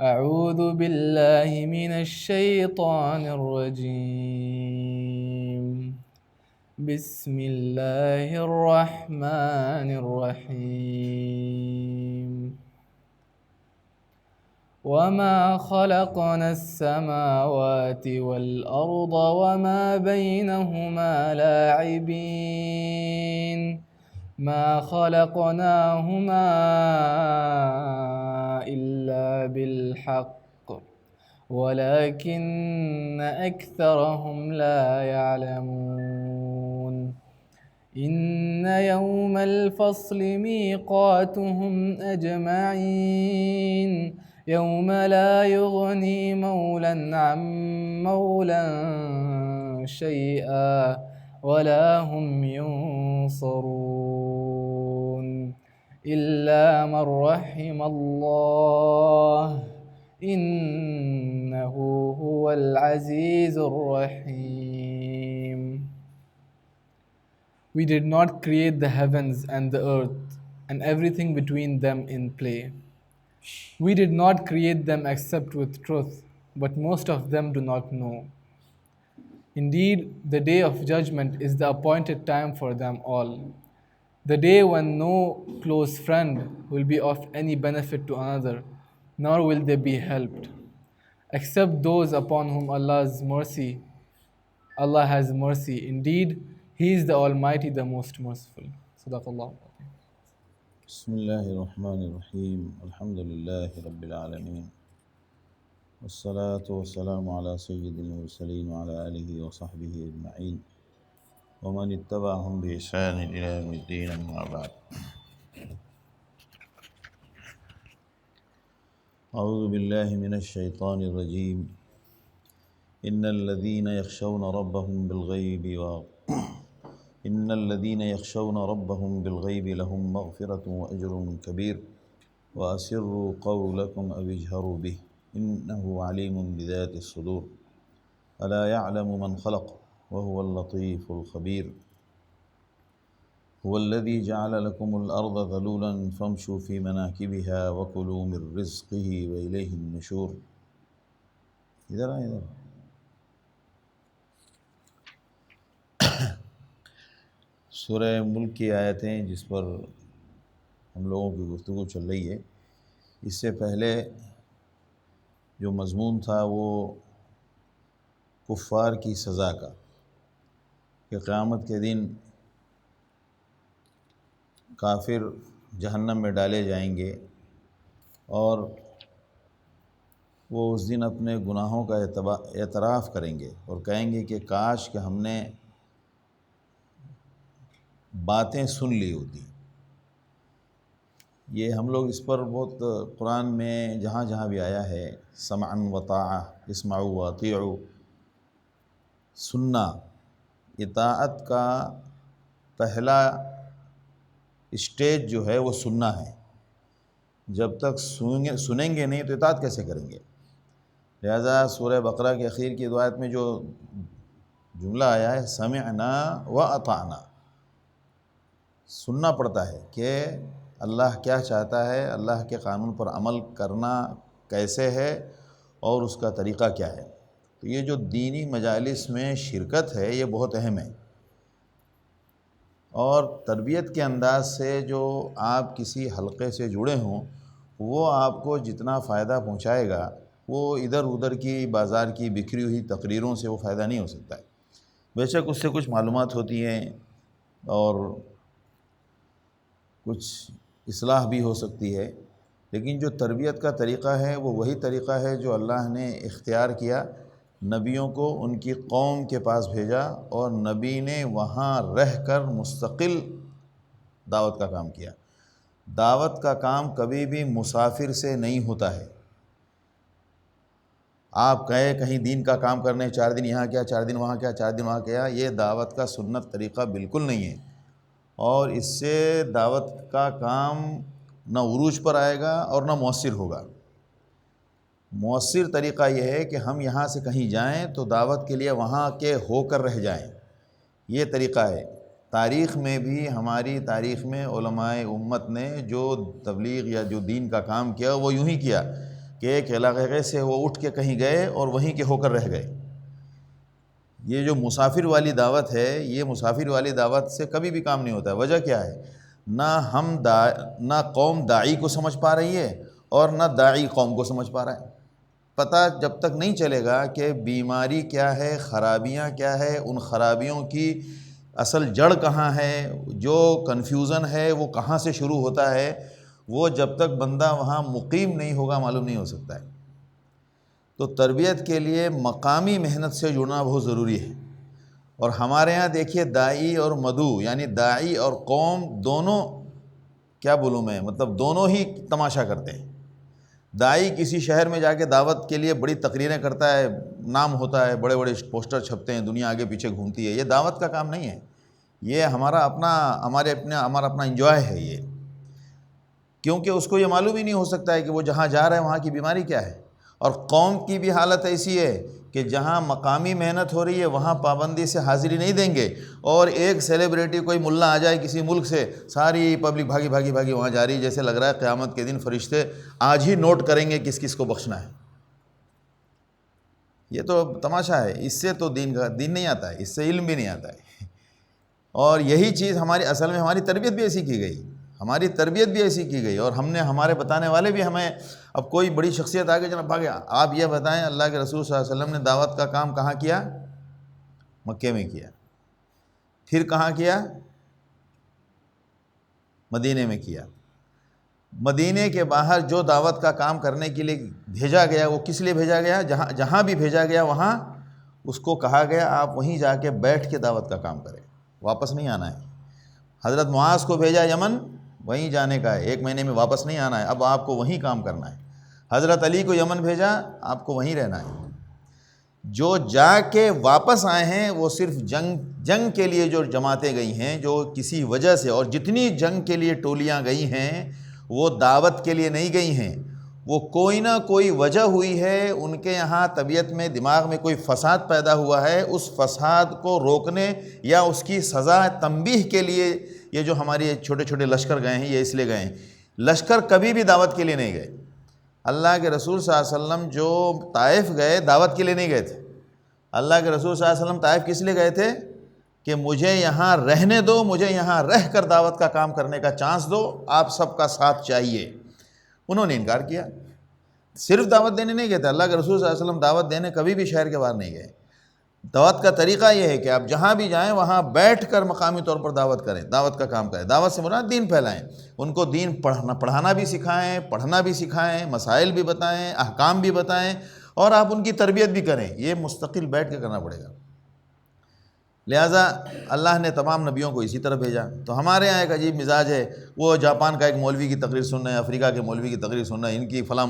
أعوذ بالله من الشيطان الرجيم. بسم الله الرحمن الرحيم. وما خلقنا السماوات والأرض وما بينهما لاعبين ما خلقناهما إلا بالحق ولكن أكثرهم لا يعلمون. إن يوم الفصل ميقاتهم أجمعين يوم لا يغني مولا عن مولا شيئا ولا هم ينصرون إلا من رحم الله إنه هو العزيز الرحيم. We did not create the heavens and the earth and everything between them in play. We did not create them except with truth, but most of them do not know. Indeed, the day of judgment is the appointed time for them all, the day when no close friend will be of any benefit to another, nor will they be helped, except those upon whom Allah has mercy. Indeed, He is the Almighty, the Most Merciful. Sadaqallah. بسم الله الرحمن الرحيم. الحمد لله رب العالمين، والصلاة والسلام على سيد المرسلين وعلى آله وصحبه أجمعين ومن اتبعهم بإحسان إلى يوم الدين، أما بعد. أعوذ بالله من الشيطان الرجيم. إن الذين يخشون ربهم بالغيب لهم مغفرة وأجر كبير وأسروا قولكم أو اجهروا به إنه عليم بذات الصدور ألا يعلم من خلق وهو اللطيف الخبير. هو الذي جعل لكم الأرض ذلولا فامشوا في مناكبها وكلوا من رزقه وإليه النشور. ادھر آئیں ادھر. سورہ ملک کی آیتیں جس پر ہم لوگوں کی گفتگو چل رہی ہے، اس سے پہلے جو مضمون تھا وہ کفار کی سزا کا، کہ قیامت کے دن کافر جہنم میں ڈالے جائیں گے اور وہ اس دن اپنے گناہوں کا اعتراف کریں گے اور کہیں گے کہ کاش کہ ہم نے باتیں سن لی ہوتی. یہ ہم لوگ اس پر بہت قرآن میں جہاں جہاں بھی آیا ہے، سمعا وطاعہ، اسمعوا واطیعوا، سننا، اطاعت کا پہلا اسٹیج جو ہے وہ سننا ہے. جب تک سنیں گے نہیں تو اطاعت کیسے کریں گے؟ لہذا سورہ بقرہ کے اخیر کی آیت میں جو جملہ آیا ہے سمعنا واطعنا، سننا پڑتا ہے کہ اللہ کیا چاہتا ہے، اللہ کے قانون پر عمل کرنا کیسے ہے اور اس کا طریقہ کیا ہے. تو یہ جو دینی مجالس میں شرکت ہے یہ بہت اہم ہے، اور تربیت کے انداز سے جو آپ کسی حلقے سے جڑے ہوں وہ آپ کو جتنا فائدہ پہنچائے گا وہ ادھر ادھر کی بازار کی بکھری ہوئی تقریروں سے وہ فائدہ نہیں ہو سکتا ہے. بے شک اس سے کچھ معلومات ہوتی ہیں اور کچھ اصلاح بھی ہو سکتی ہے، لیکن جو تربیت کا طریقہ ہے وہ وہی طریقہ ہے جو اللہ نے اختیار کیا. نبیوں کو ان کی قوم کے پاس بھیجا اور نبی نے وہاں رہ کر مستقل دعوت کا کام کیا. دعوت کا کام کبھی بھی مسافر سے نہیں ہوتا ہے. آپ گئے کہیں دین کا کام کرنے، 4 دن یہاں کیا، 4 دن وہاں کیا، 4 دن وہاں کیا، یہ دعوت کا سنت طریقہ بالکل نہیں ہے، اور اس سے دعوت کا کام نہ عروج پر آئے گا اور نہ مؤثر ہوگا. مؤثر طریقہ یہ ہے کہ ہم یہاں سے کہیں جائیں تو دعوت کے لیے وہاں کے ہو کر رہ جائیں، یہ طریقہ ہے. تاریخ میں بھی، ہماری تاریخ میں علماء امت نے جو تبلیغ یا جو دین کا کام کیا وہ یوں ہی کیا کہ ایک علاقے سے وہ اٹھ کے کہیں گئے اور وہیں کے ہو کر رہ گئے۔ یہ جو مسافر والی دعوت ہے، یہ مسافر والی دعوت سے کبھی بھی کام نہیں ہوتا ہے۔ وجہ کیا ہے؟ نہ قوم داعی کو سمجھ پا رہی ہے اور نہ داعی قوم کو سمجھ پا رہا ہے۔ پتہ جب تک نہیں چلے گا کہ بیماری کیا ہے، خرابیاں کیا ہے، ان خرابیوں کی اصل جڑ کہاں ہے، جو کنفیوژن ہے وہ کہاں سے شروع ہوتا ہے، وہ جب تک بندہ وہاں مقیم نہیں ہوگا معلوم نہیں ہو سکتا ہے۔ تو تربیت کے لیے مقامی محنت سے جڑنا بہت ضروری ہے۔ اور ہمارے ہاں دیکھیے داعی اور مدعو، یعنی داعی اور قوم دونوں، کیا بولوں میں، مطلب دونوں ہی تماشا کرتے ہیں۔ داعی کسی شہر میں جا کے دعوت کے لیے بڑی تقریریں کرتا ہے، نام ہوتا ہے، بڑے بڑے پوسٹر چھپتے ہیں، دنیا آگے پیچھے گھومتی ہے۔ یہ دعوت کا کام نہیں ہے، یہ ہمارا اپنا انجوائے ہے یہ، کیونکہ اس کو یہ معلوم ہی نہیں ہو سکتا ہے کہ وہ جہاں جا رہا ہے وہاں کی بیماری کیا ہے۔ اور قوم کی بھی حالت ایسی ہے کہ جہاں مقامی محنت ہو رہی ہے وہاں پابندی سے حاضری نہیں دیں گے، اور ایک سیلیبریٹی کوئی ملا آ جائے کسی ملک سے، ساری پبلک بھاگی بھاگی بھاگی وہاں جا رہی ہے، جیسے لگ رہا ہے قیامت کے دن فرشتے آج ہی نوٹ کریں گے کس کس کو بخشنا ہے۔ یہ تو تماشا ہے، اس سے تو دین نہیں آتا ہے، اس سے علم بھی نہیں آتا ہے۔ اور یہی چیز اصل میں ہماری تربیت بھی ایسی کی گئی، ہماری تربیت بھی ایسی کی گئی، اور ہمارے بتانے والے بھی ہمیں، اب کوئی بڑی شخصیت آگے جناب بھاگے، آپ یہ بتائیں اللہ کے رسول صلی اللہ علیہ وسلم نے دعوت کا کام کہاں کیا؟ مکے میں کیا۔ پھر کہاں کیا؟ مدینے میں کیا۔ مدینے کے باہر جو دعوت کا کام کرنے کے لیے بھیجا گیا وہ کس لیے بھیجا گیا؟ جہاں بھی بھیجا گیا وہاں اس کو کہا گیا آپ وہیں جا کے بیٹھ کے دعوت کا کام کریں، واپس نہیں آنا ہے۔ حضرت معاذ کو بھیجا یمن، وہیں جانے کا ہے، 1 مہینے میں واپس نہیں آنا ہے، اب آپ کو وہیں کام کرنا ہے۔ حضرت علی کو یمن بھیجا، آپ کو وہیں رہنا ہے۔ جو جا کے واپس آئے ہیں وہ صرف جنگ کے لیے جو جماعتیں گئی ہیں، جو کسی وجہ سے، اور جتنی جنگ کے لیے ٹولیاں گئی ہیں وہ دعوت کے لیے نہیں گئی ہیں، وہ کوئی نہ کوئی وجہ ہوئی ہے، ان کے یہاں طبیعت میں، دماغ میں کوئی فساد پیدا ہوا ہے، اس فساد کو روکنے یا اس کی سزا تنبیہ کے لیے یہ جو ہمارے چھوٹے چھوٹے لشکر گئے ہیں یہ اس لیے گئے ہیں۔ لشکر کبھی بھی دعوت کے لیے نہیں گئے۔ اللہ کے رسول صلی اللہ علیہ وسلم جو طائف گئے دعوت کے لیے نہیں گئے تھے۔ اللہ کے رسول صلی اللہ علیہ وسلم طائف کس لیے گئے تھے؟ کہ مجھے یہاں رہنے دو، مجھے یہاں رہ کر دعوت کا کام کرنے کا چانس دو، آپ سب کا ساتھ چاہیے۔ انہوں نے انکار کیا، صرف دعوت دینے نہیں گئے تھے۔ اللہ کے رسول صلی اللہ علیہ وسلم دعوت دینے کبھی بھی شہر کے باہر نہیں گئے۔ دعوت کا طریقہ یہ ہے کہ آپ جہاں بھی جائیں وہاں بیٹھ کر مقامی طور پر دعوت کریں، دعوت کا کام کریں۔ دعوت سے مراد دین پھیلائیں، ان کو دین پڑھانا بھی سکھائیں، پڑھنا بھی سکھائیں، مسائل بھی بتائیں، احکام بھی بتائیں، اور آپ ان کی تربیت بھی کریں۔ یہ مستقل بیٹھ کے کرنا پڑے گا۔ لہٰذا اللہ نے تمام نبیوں کو اسی طرح بھیجا۔ تو ہمارے یہاں ایک عجیب مزاج ہے، وہ جاپان کا ایک مولوی کی تقریر سننا ہے، افریقہ کے مولوی کی تقریر سننا ہے، ان کی فلاں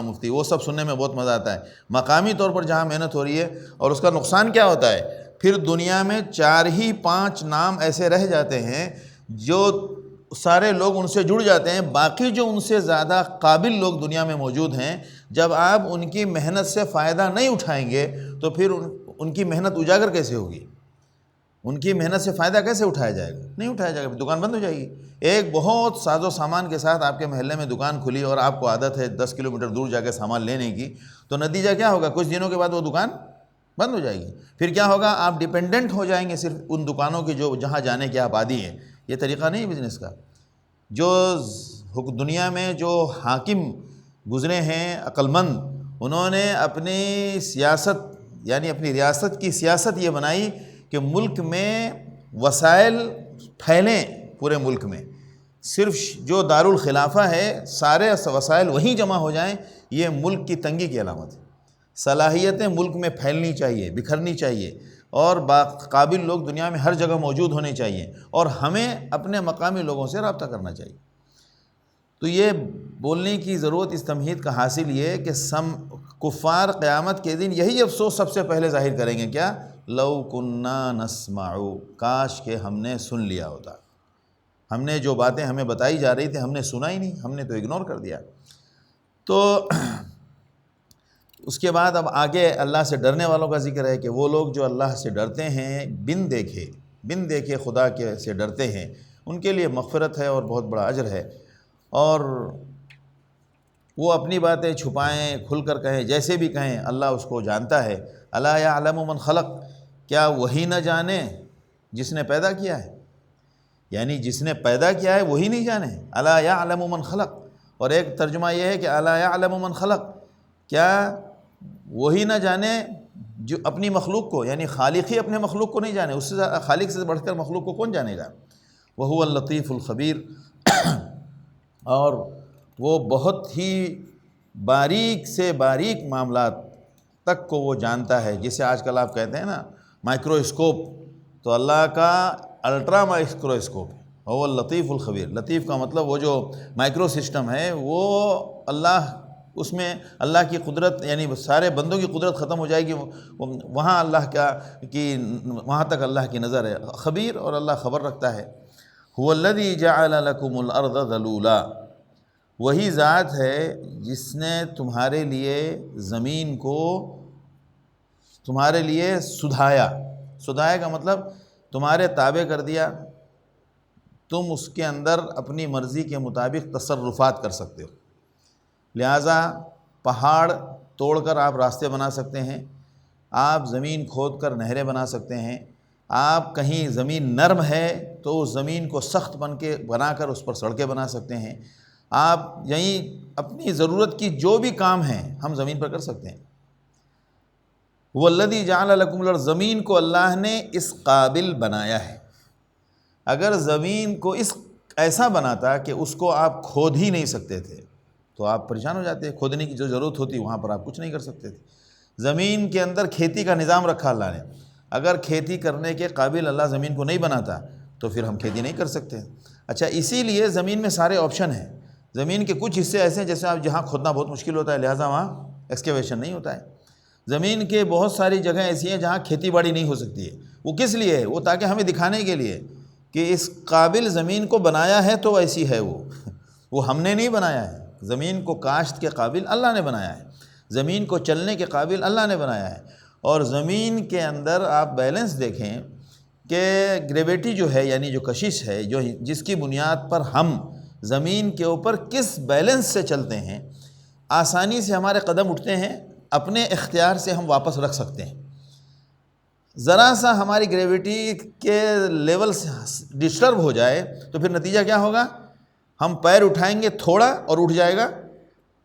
مفتی، وہ سب سننے میں بہت مزہ آتا ہے۔ مقامی طور پر جہاں محنت ہو رہی ہے، اور اس کا نقصان کیا ہوتا ہے، پھر دنیا میں 4 ہی 5 نام ایسے رہ جاتے ہیں جو سارے لوگ ان سے جڑ جاتے ہیں، باقی جو ان سے زیادہ قابل لوگ دنیا میں موجود ہیں، جب آپ ان کی محنت سے فائدہ نہیں اٹھائیں گے تو پھر ان کی محنت اجاگر کیسے ہوگی؟ ان کی محنت سے فائدہ کیسے اٹھایا جائے گا؟ نہیں اٹھایا جائے گا، دکان بند ہو جائے گی۔ ایک بہت ساز و سامان کے ساتھ آپ کے محلے میں دکان کھلی اور آپ کو عادت ہے 10 کلومیٹر دور جا کے سامان لینے کی، تو نتیجہ کیا ہوگا؟ کچھ دنوں کے بعد وہ دکان بند ہو جائے گی۔ پھر کیا ہوگا؟ آپ ڈیپینڈنٹ ہو جائیں گے صرف ان دکانوں کی جہاں جانے کے آپ عادی ہیں۔ یہ طریقہ نہیں ہے بزنس کا۔ جو دنیا میں جو حاکم گزرے ہیں عقل مند، انہوں نے اپنی سیاست، یعنی اپنی ریاست کی سیاست یہ بنائی کہ ملک میں وسائل پھیلیں، پورے ملک میں صرف جو دارالخلافہ ہے سارے وسائل وہیں جمع ہو جائیں، یہ ملک کی تنگی کی علامت ہے۔ صلاحیتیں ملک میں پھیلنی چاہیے، بکھرنی چاہیے، اور قابل لوگ دنیا میں ہر جگہ موجود ہونے چاہیے، اور ہمیں اپنے مقامی لوگوں سے رابطہ کرنا چاہیے۔ تو یہ بولنے کی ضرورت اس تمہید کا حاصل یہ ہے کہ کفار قیامت کے دن یہی افسوس سب سے پہلے ظاہر کریں گے، کیا؟ لو کننا نسمع، کاش کہ ہم نے سن لیا ہوتا، ہم نے جو باتیں ہمیں بتائی جا رہی تھی ہم نے سنا ہی نہیں، ہم نے تو اگنور کر دیا۔ تو اس کے بعد اب آگے اللہ سے ڈرنے والوں کا ذکر ہے کہ وہ لوگ جو اللہ سے ڈرتے ہیں بن دیکھے خدا کے سے ڈرتے ہیں، ان کے لیے مغفرت ہے اور بہت بڑا اجر ہے۔ اور وہ اپنی باتیں چھپائیں کھل کر کہیں جیسے بھی کہیں، اللہ اس کو جانتا ہے۔ الا یعلم من خلق، کیا وہی نہ جانے جس نے پیدا کیا ہے؟ یعنی جس نے پیدا کیا ہے وہی نہیں جانے؟ الا یعلم من خلق۔ اور ایک ترجمہ یہ ہے کہ الا یعلم من خلق، کیا وہی نہ جانے جو اپنی مخلوق کو، یعنی خالق ہی اپنے مخلوق کو نہیں جانے، اس سے خالق سے بڑھ کر مخلوق کو کون جانے گا؟ وہو اللطیف الخبیر، اور وہ بہت ہی باریک سے باریک معاملات تک کو وہ جانتا ہے۔ جسے آج کل آپ کہتے ہیں نا مائکرواسکوپ، تو اللہ کا الٹرا مائکرواسکوپ ہے، وہ اللطیف الخبیر۔ لطیف کا مطلب وہ جو مائکرو سسٹم ہے، وہ اللہ، اس میں اللہ کی قدرت، یعنی سارے بندوں کی قدرت ختم ہو جائے گی، وہاں اللہ کی وہاں تک اللہ کی نظر ہے۔ خبیر، اور اللہ خبر رکھتا ہے۔ هو الذی جعل لکم الارض ذلولا، وہی ذات ہے جس نے تمہارے لیے زمین کو تمہارے لیے سدھایا۔ سدھایا کا مطلب تمہارے تابع کر دیا، تم اس کے اندر اپنی مرضی کے مطابق تصرفات کر سکتے ہو۔ لہٰذا پہاڑ توڑ کر آپ راستے بنا سکتے ہیں، آپ زمین کھود کر نہریں بنا سکتے ہیں، آپ کہیں زمین نرم ہے تو اس زمین کو سخت بنا کر اس پر سڑکیں بنا سکتے ہیں۔ آپ یہیں اپنی ضرورت کی جو بھی کام ہیں ہم زمین پر کر سکتے ہیں۔ والذی جعل لکم الارض، زمین کو اللہ نے اس قابل بنایا ہے۔ اگر زمین کو ایسا بناتا کہ اس کو آپ کھود ہی نہیں سکتے تھے تو آپ پریشان ہو جاتے، کھودنے کی جو ضرورت ہوتی وہاں پر آپ کچھ نہیں کر سکتے تھے۔ زمین کے اندر کھیتی کا نظام رکھا اللہ نے، اگر کھیتی کرنے کے قابل اللہ زمین کو نہیں بناتا تو پھر ہم کھیتی نہیں کر سکتے۔ اچھا، اسی لیے زمین میں سارے آپشن ہیں۔ زمین کے کچھ حصے ایسے ہیں جیسے آپ جہاں کھودنا بہت مشکل ہوتا ہے، لہٰذا وہاں ایکسکیویشن نہیں ہوتا ہے۔ زمین کے بہت ساری جگہیں ایسی ہیں جہاں کھیتی باڑی نہیں ہو سکتی ہے۔ وہ کس لیے ہے؟ وہ تاکہ ہمیں دکھانے کے لیے کہ اس قابل زمین کو بنایا ہے تو ایسی ہے وہ ہم نے نہیں بنایا ہے۔ زمین کو کاشت کے قابل اللہ نے بنایا ہے، زمین کو چلنے کے قابل اللہ نے بنایا ہے۔ اور زمین کے اندر آپ بیلنس دیکھیں کہ گریویٹی جو ہے، یعنی جو کشش ہے، جس کی بنیاد پر ہم زمین کے اوپر کس بیلنس سے چلتے ہیں، آسانی سے ہمارے قدم اٹھتے ہیں، اپنے اختیار سے ہم واپس رکھ سکتے ہیں۔ ذرا سا ہماری گریویٹی کے لیول سے ڈسٹرب ہو جائے تو پھر نتیجہ کیا ہوگا؟ ہم پیر اٹھائیں گے تھوڑا اور اٹھ جائے گا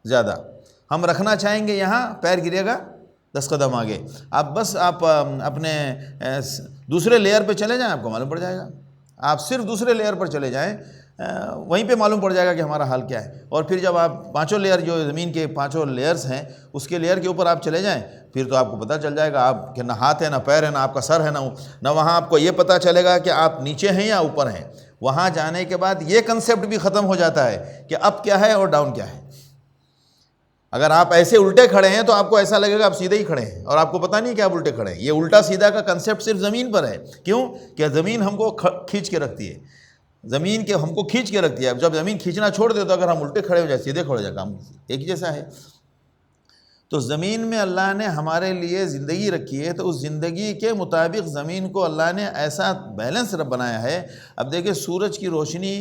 زیادہ، ہم رکھنا چاہیں گے یہاں، پیر گرے گا 10 قدم آگے۔ آپ اپنے دوسرے لیئر پہ چلے جائیں، آپ کو معلوم پڑ جائے گا۔ آپ صرف دوسرے لیئر پر چلے جائیں، وہیں پہ معلوم پڑ جائے گا کہ ہمارا حال کیا ہے۔ اور پھر جب آپ پانچوں لیئر، جو زمین کے 5 لیئرز ہیں، اس کے لیئر کے اوپر آپ چلے جائیں، پھر تو آپ کو پتہ چل جائے گا آپ کہ نہ ہاتھ ہے، نہ پیر ہے، نہ آپ کا سر ہے، نہ وہاں آپ کو یہ پتہ چلے گا کہ آپ نیچے ہیں یا اوپر ہیں۔ وہاں جانے کے بعد یہ کنسیپٹ بھی ختم ہو جاتا ہے کہ اپ کیا ہے اور ڈاؤن کیا ہے۔ اگر آپ ایسے الٹے کھڑے ہیں تو آپ کو ایسا لگے گا آپ سیدھے ہی کھڑے ہیں، اور آپ کو پتہ نہیں کہ آپ الٹے کھڑے ہیں۔ یہ الٹا سیدھا کا کنسیپٹ صرف زمین پر ہے۔ کیوں؟ کہ زمین ہم کو کھینچ کے رکھتی ہے، زمین کے ہم کو کھینچ کے رکھتی ہے۔ جب زمین کھینچنا چھوڑ دے تو اگر ہم الٹے کھڑے ہو جائے، سیدھے کھڑے ہو جائے، کام ایک ہی جیسا ہے۔ تو زمین میں اللہ نے ہمارے لیے زندگی رکھی ہے، تو اس زندگی کے مطابق زمین کو اللہ نے ایسا بیلنس بنایا ہے۔ اب دیکھیں، سورج کی روشنی،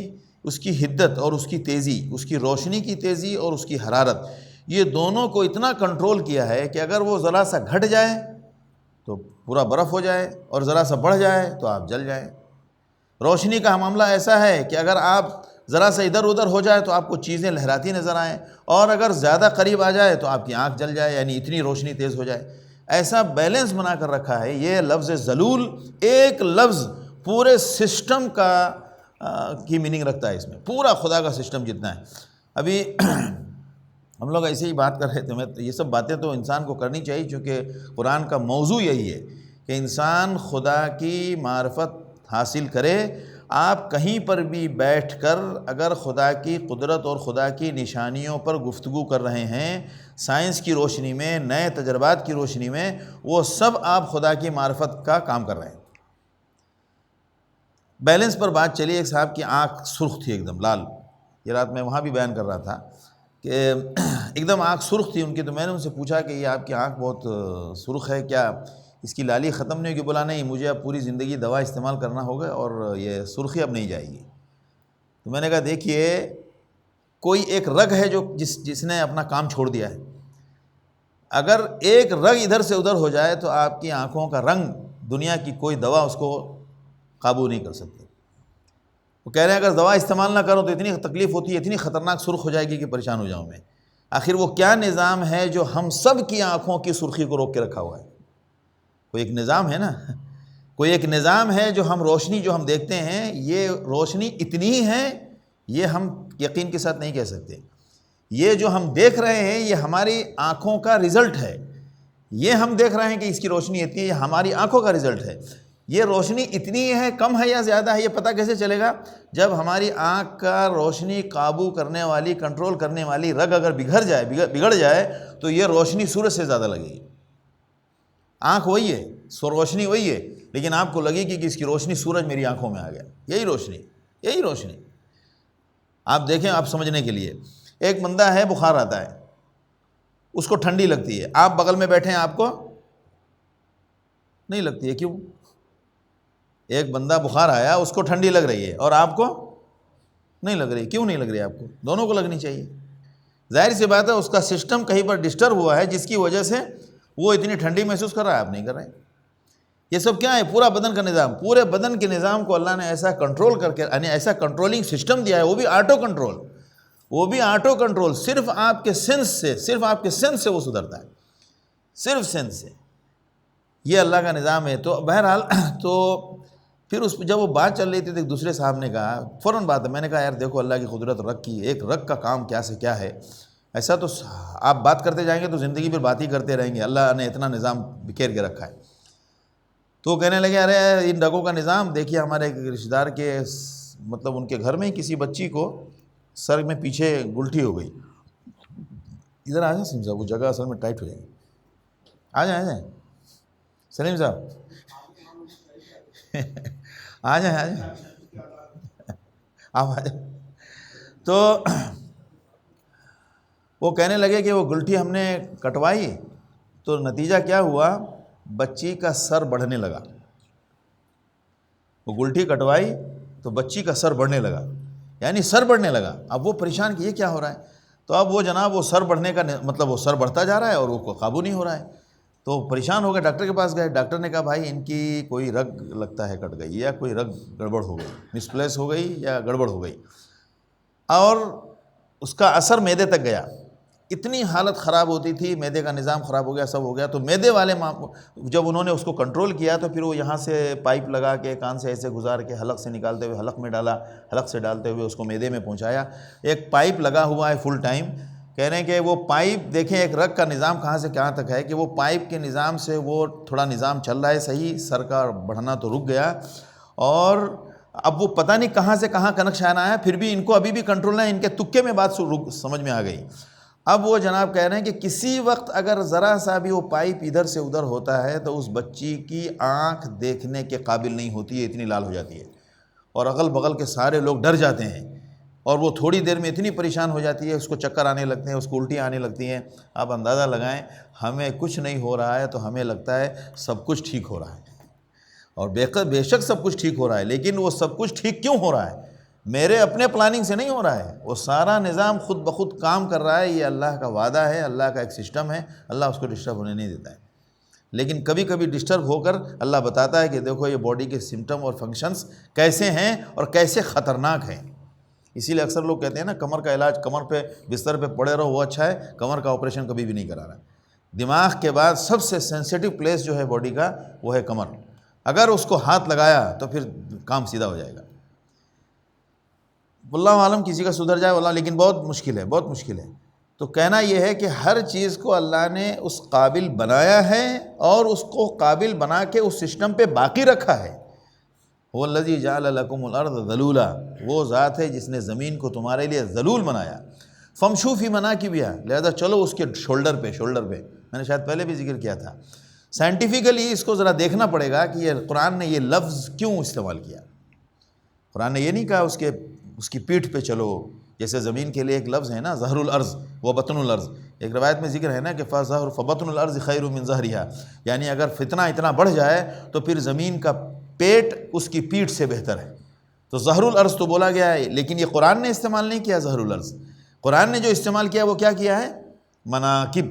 اس کی حدت اور اس کی تیزی، اس کی روشنی کی تیزی اور اس کی حرارت، یہ دونوں کو اتنا کنٹرول کیا ہے کہ اگر وہ ذرا سا گھٹ جائے تو پورا برف ہو جائے، اور ذرا سا بڑھ جائے تو آپ جل جائیں۔ روشنی کا معاملہ ایسا ہے کہ اگر آپ ذرا سا ادھر ادھر ہو جائے تو آپ کو چیزیں لہراتی نظر آئیں، اور اگر زیادہ قریب آ جائے تو آپ کی آنکھ جل جائے، یعنی اتنی روشنی تیز ہو جائے۔ ایسا بیلنس بنا کر رکھا ہے۔ یہ لفظ ذلول، ایک لفظ پورے سسٹم کی میننگ رکھتا ہے، اس میں پورا خدا کا سسٹم جتنا ہے۔ ابھی ہم لوگ ایسے ہی بات کر رہے تھے، یہ سب باتیں تو انسان کو کرنی چاہیے، چونکہ قرآن کا موضوع یہی ہے کہ انسان خدا کی معرفت حاصل کرے۔ آپ کہیں پر بھی بیٹھ کر اگر خدا کی قدرت اور خدا کی نشانیوں پر گفتگو کر رہے ہیں، سائنس کی روشنی میں، نئے تجربات کی روشنی میں، وہ سب آپ خدا کی معرفت کا کام کر رہے ہیں۔ بیلنس پر بات چلی، ایک صاحب کی آنکھ سرخ تھی، ایک دم لال۔ یہ رات میں وہاں بھی بیان کر رہا تھا کہ ایک دم آنکھ سرخ تھی ان کی۔ تو میں نے ان سے پوچھا کہ یہ آپ کی آنکھ بہت سرخ ہے، کیا اس کی لالی ختم نہیں ہوگی؟ بولا نہیں، مجھے اب پوری زندگی دوا استعمال کرنا ہوگا اور یہ سرخی اب نہیں جائے گی۔ تو میں نے کہا دیکھیے، کوئی ایک رگ ہے جو جس نے اپنا کام چھوڑ دیا ہے. اگر ایک رگ ادھر سے ادھر ہو جائے تو آپ کی آنکھوں کا رنگ دنیا کی کوئی دوا اس کو قابو نہیں کر سکتی. وہ کہہ رہے ہیں اگر دوا استعمال نہ کرو تو اتنی تکلیف ہوتی ہے، اتنی خطرناک سرخ ہو جائے گی کہ پریشان ہو جاؤں میں. آخر وہ کیا نظام ہے جو ہم سب کی آنکھوں کی سرخی کو روک کے رکھا ہوا ہے؟ کوئی ایک نظام ہے نا، کوئی ایک نظام ہے جو ہم روشنی جو ہم دیکھتے ہیں، یہ روشنی اتنی ہی ہے، یہ ہم یقین کے ساتھ نہیں کہہ سکتے. یہ جو ہم دیکھ رہے ہیں یہ ہماری آنکھوں کا رزلٹ ہے. یہ ہم دیکھ رہے ہیں کہ اس کی روشنی اتنی ہے، یہ ہماری آنکھوں کا رزلٹ ہے. یہ روشنی اتنی ہے، کم ہے یا زیادہ ہے، یہ پتہ کیسے چلے گا؟ جب ہماری آنکھ کا روشنی قابو کرنے والی، کنٹرول کرنے والی رگ اگر بگڑ جائے تو یہ روشنی سورج سے زیادہ لگے گی. آنکھ وہی ہے، روشنی وہی ہے، لیکن آپ کو لگے گی کہ اس کی روشنی سورج میری آنکھوں میں آ گیا. یہی روشنی آپ دیکھیں، آپ سمجھنے کے لیے. ایک بندہ ہے، بخار آتا ہے، اس کو ٹھنڈی لگتی ہے، آپ بغل میں بیٹھے ہیں، آپ کو نہیں لگتی ہے. کیوں؟ ایک بندہ بخار آیا، اس کو ٹھنڈی لگ رہی ہے اور آپ کو نہیں لگ رہی. کیوں نہیں لگ رہی؟ آپ کو دونوں کو لگنی چاہیے. ظاہر سی بات ہے اس کا سسٹم کہیں پر ڈسٹرب ہوا ہے، جس کی وجہ سے وہ اتنی ٹھنڈی محسوس کر رہا ہے، آپ نہیں کر رہے. یہ سب کیا ہے؟ پورا بدن کا نظام. پورے بدن کے نظام کو اللہ نے ایسا کنٹرول کر کے، یعنی ایسا کنٹرولنگ سسٹم دیا ہے، وہ بھی آٹو کنٹرول. صرف آپ کے سینس سے وہ سدھرتا ہے، صرف سینس سے. یہ اللہ کا نظام ہے. تو بہرحال تو پھر جب وہ بات چل رہی تھی تو ایک دوسرے صاحب نے کہا، فوراً بات ہے، میں نے کہا یار دیکھو اللہ کی قدرت رگ کی، ایک رگ کا کام کیا سے کیا ہے. ایسا تو آپ بات کرتے جائیں گے تو زندگی پھر بات ہی کرتے رہیں گے. اللہ نے اتنا نظام بکھیر کے رکھا ہے. تو وہ کہنے لگے ارے ان رگوں کا نظام دیکھیے، ہمارے ایک رشتہ دار کے مطلب ان کے گھر میں کسی بچی کو سر میں پیچھے گلٹھی ہو گئی. ادھر آ جائیں سلیم صاحب، وہ جگہ اصل میں ٹائٹ ہو جائے گی. آ جائیں سلیم صاحب آ جائیں آپ آ جائیں. تو وہ کہنے لگے کہ وہ گلٹھی ہم نے کٹوائی تو نتیجہ کیا ہوا؟ بچی کا سر بڑھنے لگا. وہ گلٹھی کٹوائی تو بچی کا سر بڑھنے لگا، یعنی سر بڑھنے لگا. اب وہ پریشان کہ یہ کیا ہو رہا ہے؟ تو اب وہ جناب وہ سر بڑھنے کا مطلب وہ سر بڑھتا جا رہا ہے اور وہ کو قابو نہیں ہو رہا ہے. تو پریشان ہو گئے، ڈاکٹر کے پاس گئے. ڈاکٹر نے کہا بھائی ان کی کوئی رگ لگتا ہے کٹ گئی، یا کوئی رگ گڑبڑ ہو گئی، مسپلیس ہو گئی یا گڑبڑ ہو گئی. اور اس کا اثر معدے تک گیا. اتنی حالت خراب ہوتی تھی، معدے کا نظام خراب ہو گیا، سب ہو گیا. تو معدے والے جب انہوں نے اس کو کنٹرول کیا تو پھر وہ یہاں سے پائپ لگا کے کان سے ایسے گزار کے حلق سے نکالتے ہوئے حلق میں ڈالا، حلق سے ڈالتے ہوئے اس کو معدے میں پہنچایا. ایک پائپ لگا ہوا ہے فل ٹائم. کہہ رہے ہیں کہ وہ پائپ دیکھیں ایک رگ کا نظام کہاں سے کہاں تک ہے، کہ وہ پائپ کے نظام سے وہ تھوڑا نظام چل رہا ہے صحیح، سر کا بڑھنا تو رک گیا. اور اب وہ پتہ نہیں کہاں سے کہاں کنکشن آیا، پھر بھی ان کو ابھی بھی کنٹرول نہیں. ان کے تکے میں بات سمجھ میں آ گئی. اب وہ جناب کہہ رہے ہیں کہ کسی وقت اگر ذرا سا بھی وہ پائپ ادھر سے ادھر ہوتا ہے تو اس بچی کی آنکھ دیکھنے کے قابل نہیں ہوتی ہے، اتنی لال ہو جاتی ہے. اور اغل بغل کے سارے لوگ ڈر جاتے ہیں، اور وہ تھوڑی دیر میں اتنی پریشان ہو جاتی ہے، اس کو چکر آنے لگتے ہیں، اس کو الٹی آنے لگتی ہیں. آپ اندازہ لگائیں، ہمیں کچھ نہیں ہو رہا ہے تو ہمیں لگتا ہے سب کچھ ٹھیک ہو رہا ہے، اور بے شک سب کچھ ٹھیک ہو رہا ہے. لیکن وہ سب کچھ ٹھیک کیوں ہو رہا ہے؟ میرے اپنے پلاننگ سے نہیں ہو رہا ہے، وہ سارا نظام خود بخود کام کر رہا ہے. یہ اللہ کا وعدہ ہے، اللہ کا ایک سسٹم ہے، اللہ اس کو ڈسٹرب ہونے نہیں دیتا ہے. لیکن کبھی کبھی ڈسٹرب ہو کر اللہ بتاتا ہے کہ دیکھو یہ باڈی کے سمٹم اور فنکشنز کیسے ہیں اور کیسے خطرناک ہیں. اسی لیے اکثر لوگ کہتے ہیں نا کمر کا علاج، کمر پہ بستر پہ پڑے رہو وہ اچھا ہے، کمر کا آپریشن کبھی بھی نہیں کرا رہا. دماغ کے بعد سب سے سینسیٹیو پلیس جو ہے باڈی کا وہ ہے کمر. اگر اس کو ہاتھ لگایا تو پھر کام سیدھا ہو جائے گا. واللہ عالم کسی کا سدھر جائے واللہ، لیکن بہت مشکل ہے، بہت مشکل ہے. تو کہنا یہ ہے کہ ہر چیز کو اللہ نے اس قابل بنایا ہے اور اس کو قابل بنا کے اس سسٹم پہ باقی رکھا ہے. هو الذی جعل لکم الارض ذلولا، وہ ذات ہے جس نے زمین کو تمہارے لیے ذلول بنایا. فمشوا فی مناکبہا، لہذا چلو اس کے شولڈر پہ. میں نے شاید پہلے بھی ذکر کیا تھا. سائنٹیفیکلی اس کو ذرا دیکھنا پڑے گا کہ یہ قرآن نے یہ لفظ کیوں استعمال کیا. قرآن نے یہ نہیں کہا اس کی پیٹھ پہ چلو، جیسے زمین کے لیے ایک لفظ ہے نا ظہر الارض و بطن الارض. ایک روایت میں ذکر ہے نا کہ فبطن الارض خیر من ظہرها، یعنی اگر فتنہ اتنا بڑھ جائے تو پھر زمین کا پیٹ اس کی پیٹھ سے بہتر ہے. تو ظہر الارض تو بولا گیا ہے، لیکن یہ قرآن نے استعمال نہیں کیا ظہر الارض. قرآن نے جو استعمال کیا وہ کیا ہے؟ مناکب،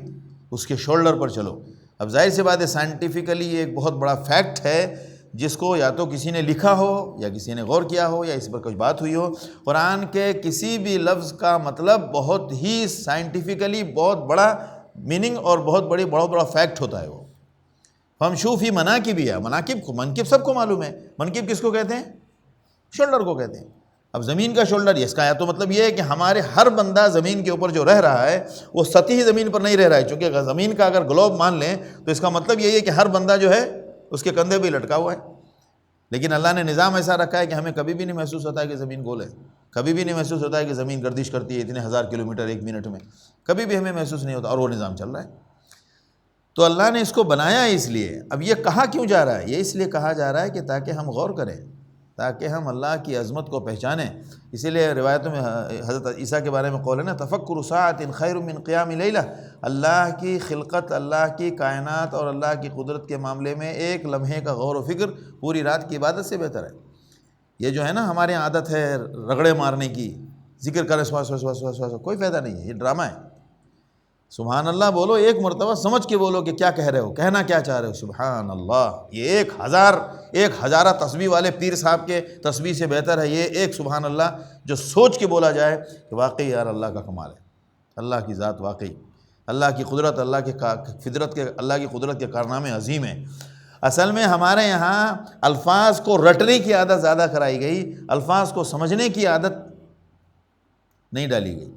اس کے شولڈر پر چلو۔ اب ظاہر سی بات ہے سائنٹیفکلی یہ ایک بہت بڑا فیکٹ ہے جس کو یا تو کسی نے لکھا ہو یا کسی نے غور کیا ہو یا اس پر کچھ بات ہوئی ہو۔ قرآن کے کسی بھی لفظ کا مطلب بہت ہی سائنٹیفکلی بہت بڑا میننگ اور بہت بڑا فیکٹ ہوتا ہے وہ۔ فامشوا فی مناکبہا، مناکب سب کو معلوم ہے، منکب کس کو کہتے ہیں؟ شولڈر کو کہتے ہیں۔ اب زمین کا شولڈر، اس کا یا تو مطلب یہ ہے کہ ہمارے ہر بندہ زمین کے اوپر جو رہ رہا ہے وہ سطحی زمین پر نہیں رہ رہا ہے، چونکہ زمین کا اگر گلوب مان لیں تو اس کا مطلب یہی ہے کہ ہر بندہ جو ہے اس کے کندھے پہ لٹکا ہوا ہے۔ لیکن اللہ نے نظام ایسا رکھا ہے کہ ہمیں کبھی بھی نہیں محسوس ہوتا ہے کہ زمین گول ہے، کبھی بھی نہیں محسوس ہوتا ہے کہ زمین گردش کرتی ہے اتنے ہزار کلومیٹر ایک منٹ میں، کبھی بھی ہمیں محسوس نہیں ہوتا، اور وہ نظام چل رہا ہے۔ تو اللہ نے اس کو بنایا اس لیے۔ اب یہ کہا کیوں جا رہا ہے؟ یہ اس لیے کہا جا رہا ہے کہ تاکہ ہم غور کریں، تاکہ ہم اللہ کی عظمت کو پہچانیں۔ اسی لیے روایتوں میں حضرت عیسیٰ کے بارے میں قول ہے نا، تفکر ساعۃ خیر من قیام لیلہ، اللہ کی خلقت، اللہ کی کائنات اور اللہ کی قدرت کے معاملے میں ایک لمحے کا غور و فکر پوری رات کی عبادت سے بہتر ہے۔ یہ جو ہے نا ہمارے یہاں عادت ہے رگڑے مارنے کی، ذکر کرے سوا کوئی فائدہ نہیں ہے، یہ ڈرامہ ہے۔ سبحان اللہ بولو، ایک مرتبہ سمجھ کے بولو کہ کیا کہہ رہے ہو، کہنا کیا چاہ رہے ہو۔ سبحان اللہ، یہ ایک ہزارہ تسبیح والے پیر صاحب کے تسبیح سے بہتر ہے یہ ایک سبحان اللہ جو سوچ کے بولا جائے کہ واقعی یار اللہ کا کمال ہے، اللہ کی ذات واقعی، اللہ کی قدرت، اللہ کی قدرت کے کارنامے عظیم ہیں۔ اصل میں ہمارے یہاں الفاظ کو رٹنے کی عادت زیادہ کرائی گئی، الفاظ کو سمجھنے کی عادت نہیں ڈالی گئی۔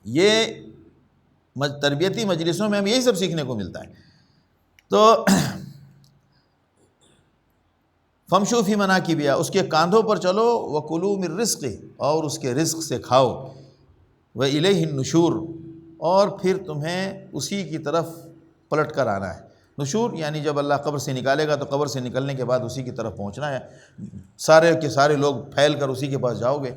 یہ تربیتی مجلسوں میں ہم یہی سب سیکھنے کو ملتا ہے۔ تو فامشوا فی مناکبہا، اس کے کاندھوں پر چلو، وکلوا من رزقہ، اور اس کے رزق سے کھاؤ، والیہ النشور، اور پھر تمہیں اسی کی طرف پلٹ کر آنا ہے۔ نشور یعنی جب اللہ قبر سے نکالے گا تو قبر سے نکلنے کے بعد اسی کی طرف پہنچنا ہے، سارے کے سارے لوگ پھیل کر اسی کے پاس جاؤ گے۔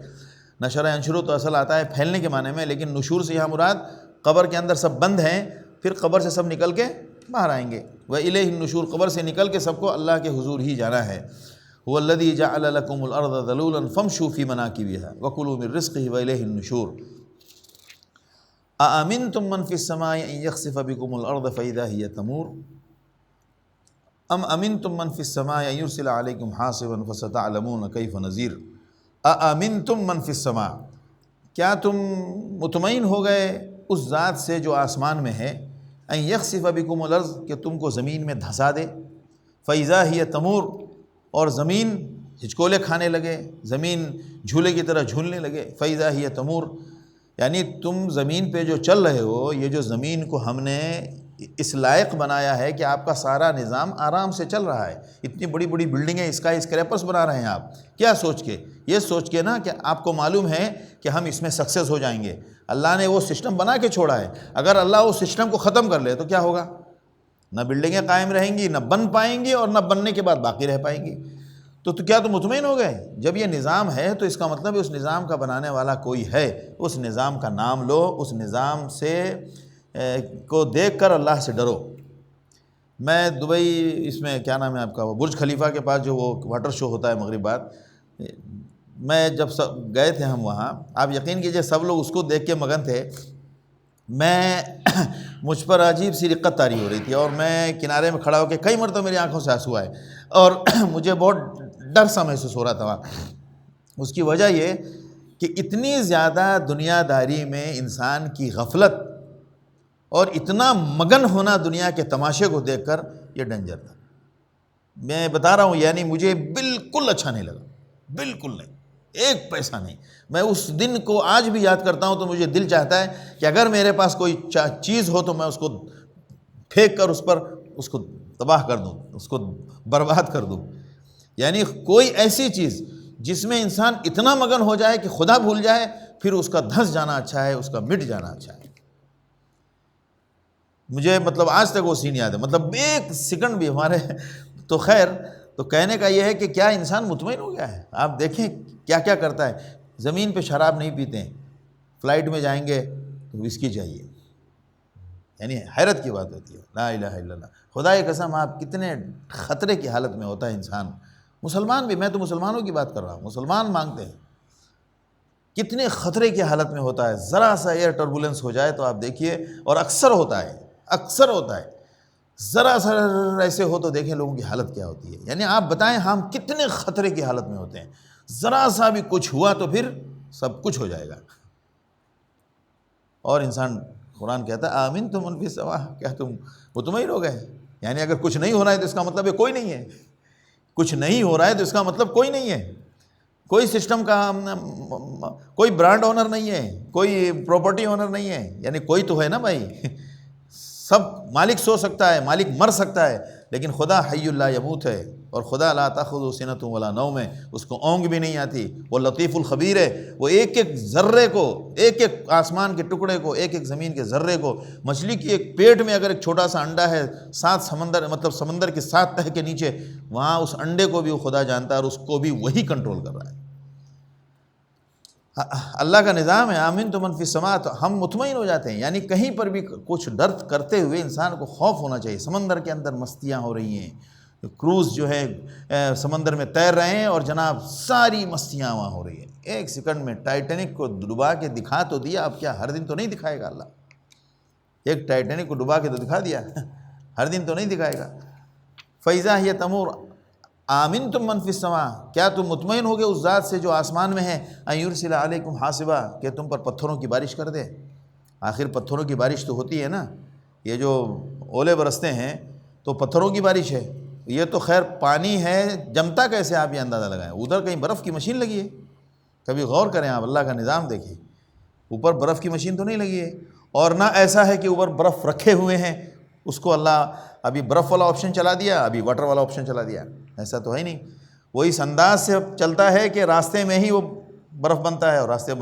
نشر ینشر تو اصل آتا ہے پھیلنے کے معنی میں، لیکن نشور سے یہاں مراد قبر کے اندر سب بند ہیں، پھر قبر سے سب نکل کے باہر آئیں گے۔ وَإِلَيْهِ النُّشُورُ، قبر سے نکل کے سب کو اللہ کے حضور ہی جانا ہے۔ هُوَ الَّذِي جَعَلَ لَكُمُ الْأَرْضَ ذَلُولًا فَامْشُوا فِي مَنَاكِبِهَا وَكُلُوا مِن رِّزْقِهِ وَإِلَيْهِ النُّشُورُ أَأَمِنْتُم مَّن فِي السَّمَاءِ أَن يَخْسِفَ بِكُمُ الْأَرْضَ فَإِذَا هِيَ تَمُورُ أَمْ أَمِنْتُم مَّن فِي السَّمَاءِ أَن يُرْسِلَ عَلَيْكُمْ حَاصِبًا فَسَتَعْلَمُونَ كَيْفَ نَذِيرِ أَأَمِنْتُم مَّن فِي السَّمَاءِ، کیا تم مطمئن ہو گئے اس ذات سے جو آسمان میں ہے، ان یخسف بکم الارض، کہ تم کو زمین میں دھسا دے، فاذا ہی تمور، اور زمین ہچکولے کھانے لگے، زمین جھولے کی طرح جھولنے لگے، فاذا ہی تمور، یعنی تم زمین پہ جو چل رہے ہو، یہ جو زمین کو ہم نے اس لائق بنایا ہے کہ آپ کا سارا نظام آرام سے چل رہا ہے، اتنی بڑی بڑی بلڈنگیں، اسکائی اسکریپرز بنا رہے ہیں آپ، کیا سوچ کے؟ یہ سوچ کے نا کہ آپ کو معلوم ہے کہ ہم اس میں سکسیس ہو جائیں گے۔ اللہ نے وہ سسٹم بنا کے چھوڑا ہے، اگر اللہ اس سسٹم کو ختم کر لے تو کیا ہوگا؟ نہ بلڈنگیں قائم رہیں گی، نہ بن پائیں گی، اور نہ بننے کے بعد باقی رہ پائیں گی۔ تو کیا تم مطمئن ہو گئے؟ جب یہ نظام ہے تو اس کا مطلب ہے اس نظام کا بنانے والا کوئی ہے، اس نظام کا نام لو، اس نظام سے کو دیکھ کر اللہ سے ڈرو۔ میں دبئی، اس میں کیا نام ہے آپ کا، وہ برج خلیفہ کے پاس جو وہ واٹر شو ہوتا ہے مغرب بعد، میں جب گئے تھے ہم وہاں، آپ یقین کیجئے سب لوگ اس کو دیکھ کے مگن تھے، میں مجھ پر عجیب سی رقت طاری ہو رہی تھی، اور میں کنارے میں کھڑا ہو کے کئی مرتبہ میری آنکھوں سے آنسو آئے، اور مجھے بہت ڈر سا محسوس ہو رہا تھا وہاں۔ اس کی وجہ یہ کہ اتنی زیادہ دنیا داری میں انسان کی غفلت اور اتنا مگن ہونا دنیا کے تماشے کو دیکھ کر، یہ ڈینجر تھا۔ میں بتا رہا ہوں، یعنی مجھے بالکل اچھا نہیں لگا، بالکل نہیں، ایک پیسہ نہیں۔ میں اس دن کو آج بھی یاد کرتا ہوں تو مجھے دل چاہتا ہے کہ اگر میرے پاس کوئی چیز ہو تو میں اس کو پھینک کر اس کو تباہ کر دوں، اس کو برباد کر دوں۔ یعنی کوئی ایسی چیز جس میں انسان اتنا مگن ہو جائے کہ خدا بھول جائے، پھر اس کا دھنس جانا اچھا ہے، اس کا مٹ جانا اچھا ہے۔ مجھے مطلب آج تک وہ سین یاد ہے، مطلب ایک سیکنڈ بھی ہمارے تو خیر، تو کہنے کا یہ ہے کہ کیا انسان مطمئن ہو گیا ہے؟ آپ دیکھیں کیا کیا کرتا ہے۔ زمین پہ شراب نہیں پیتے ہیں، فلائٹ میں جائیں گے تو وسکی چاہیے، یعنی حیرت کی بات ہوتی ہے۔ لا الہ الا اللہ، خدا کی قسم، آپ کتنے خطرے کی حالت میں ہوتا ہے انسان۔ مسلمان بھی، میں تو مسلمانوں کی بات کر رہا ہوں، مسلمان مانگتے ہیں، کتنے خطرے کی حالت میں ہوتا ہے. ذرا سا ایئر ٹربولنس ہو جائے تو آپ دیکھیے، اور اکثر ہوتا ہے، ذرا سا ایسے ہو تو دیکھیں لوگوں کی حالت کیا ہوتی ہے. یعنی آپ بتائیں ہم کتنے خطرے کی حالت میں ہوتے ہیں. ذرا سا بھی کچھ ہوا تو پھر سب کچھ ہو جائے گا. اور انسان، قرآن کہتا ہے آمین تم من فی السماء، کیا تم مطمئن ہو گئے؟ یعنی اگر کچھ نہیں ہو رہا ہے تو اس کا مطلب ہے کوئی نہیں ہے. کچھ نہیں ہو رہا ہے تو اس کا مطلب کوئی نہیں ہے. کوئی سسٹم کا، کوئی برانڈ اونر نہیں ہے، کوئی پراپرٹی اونر نہیں ہے. یعنی کوئی تو ہے نا بھائی. سب مالک سو سکتا ہے، مالک مر سکتا ہے، لیکن خدا حی لا یموت ہے. اور خدا لا تاخذہ سنۃ ولا نوم ہے، اس کو اونگ بھی نہیں آتی. وہ لطیف الخبیر ہے. وہ ایک ایک ذرے کو، ایک ایک آسمان کے ٹکڑے کو، ایک ایک زمین کے ذرے کو، مچھلی کی ایک پیٹ میں اگر ایک چھوٹا سا انڈا ہے، 7 سمندر، مطلب سمندر کے 7 تہہ کے نیچے، وہاں اس انڈے کو بھی وہ خدا جانتا ہے، اور اس کو بھی وہی کنٹرول کر رہا ہے. اللہ کا نظام ہے آمین تو من فی السماء، تو ہم مطمئن ہو جاتے ہیں. یعنی کہیں پر بھی کچھ ڈر کرتے ہوئے انسان کو خوف ہونا چاہیے. سمندر کے اندر مستیاں ہو رہی ہیں، کروز جو ہے سمندر میں تیر رہے ہیں، اور جناب ساری مستیاں وہاں ہو رہی ہیں. 1 سیکنڈ میں ٹائٹینک کو ڈبا کے دکھا تو دیا. اب کیا ہر دن تو نہیں دکھائے گا اللہ؟ ایک ٹائٹینک کو ڈبا کے تو دکھا دیا، ہر دن تو نہیں دکھائے گا. فَإِذَا هِيَ تَمُورُ آمنتم من فی السماء، کیا تم مطمئن ہو گئے اس ذات سے جو آسمان میں ہے، ان یرسل علیکم حاصبا، کہ تم پر پتھروں کی بارش کر دے. آخر پتھروں کی بارش تو ہوتی ہے نا. یہ جو اولے برستے ہیں تو پتھروں کی بارش ہے. یہ تو خیر پانی ہے، جمتا کیسے آپ یہ اندازہ لگائیں. ادھر کہیں برف کی مشین لگی ہے؟ کبھی غور کریں آپ، اللہ کا نظام دیکھیں. اوپر برف کی مشین تو نہیں لگی ہے، اور نہ ایسا ہے کہ اوپر برف رکھے ہوئے ہیں، اس کو اللہ ابھی برف والا آپشن چلا دیا، ابھی واٹر والا آپشن چلا دیا. ایسا تو ہے نہیں. وہ اس انداز سے چلتا ہے کہ راستے میں ہی وہ برف بنتا ہے اور راستے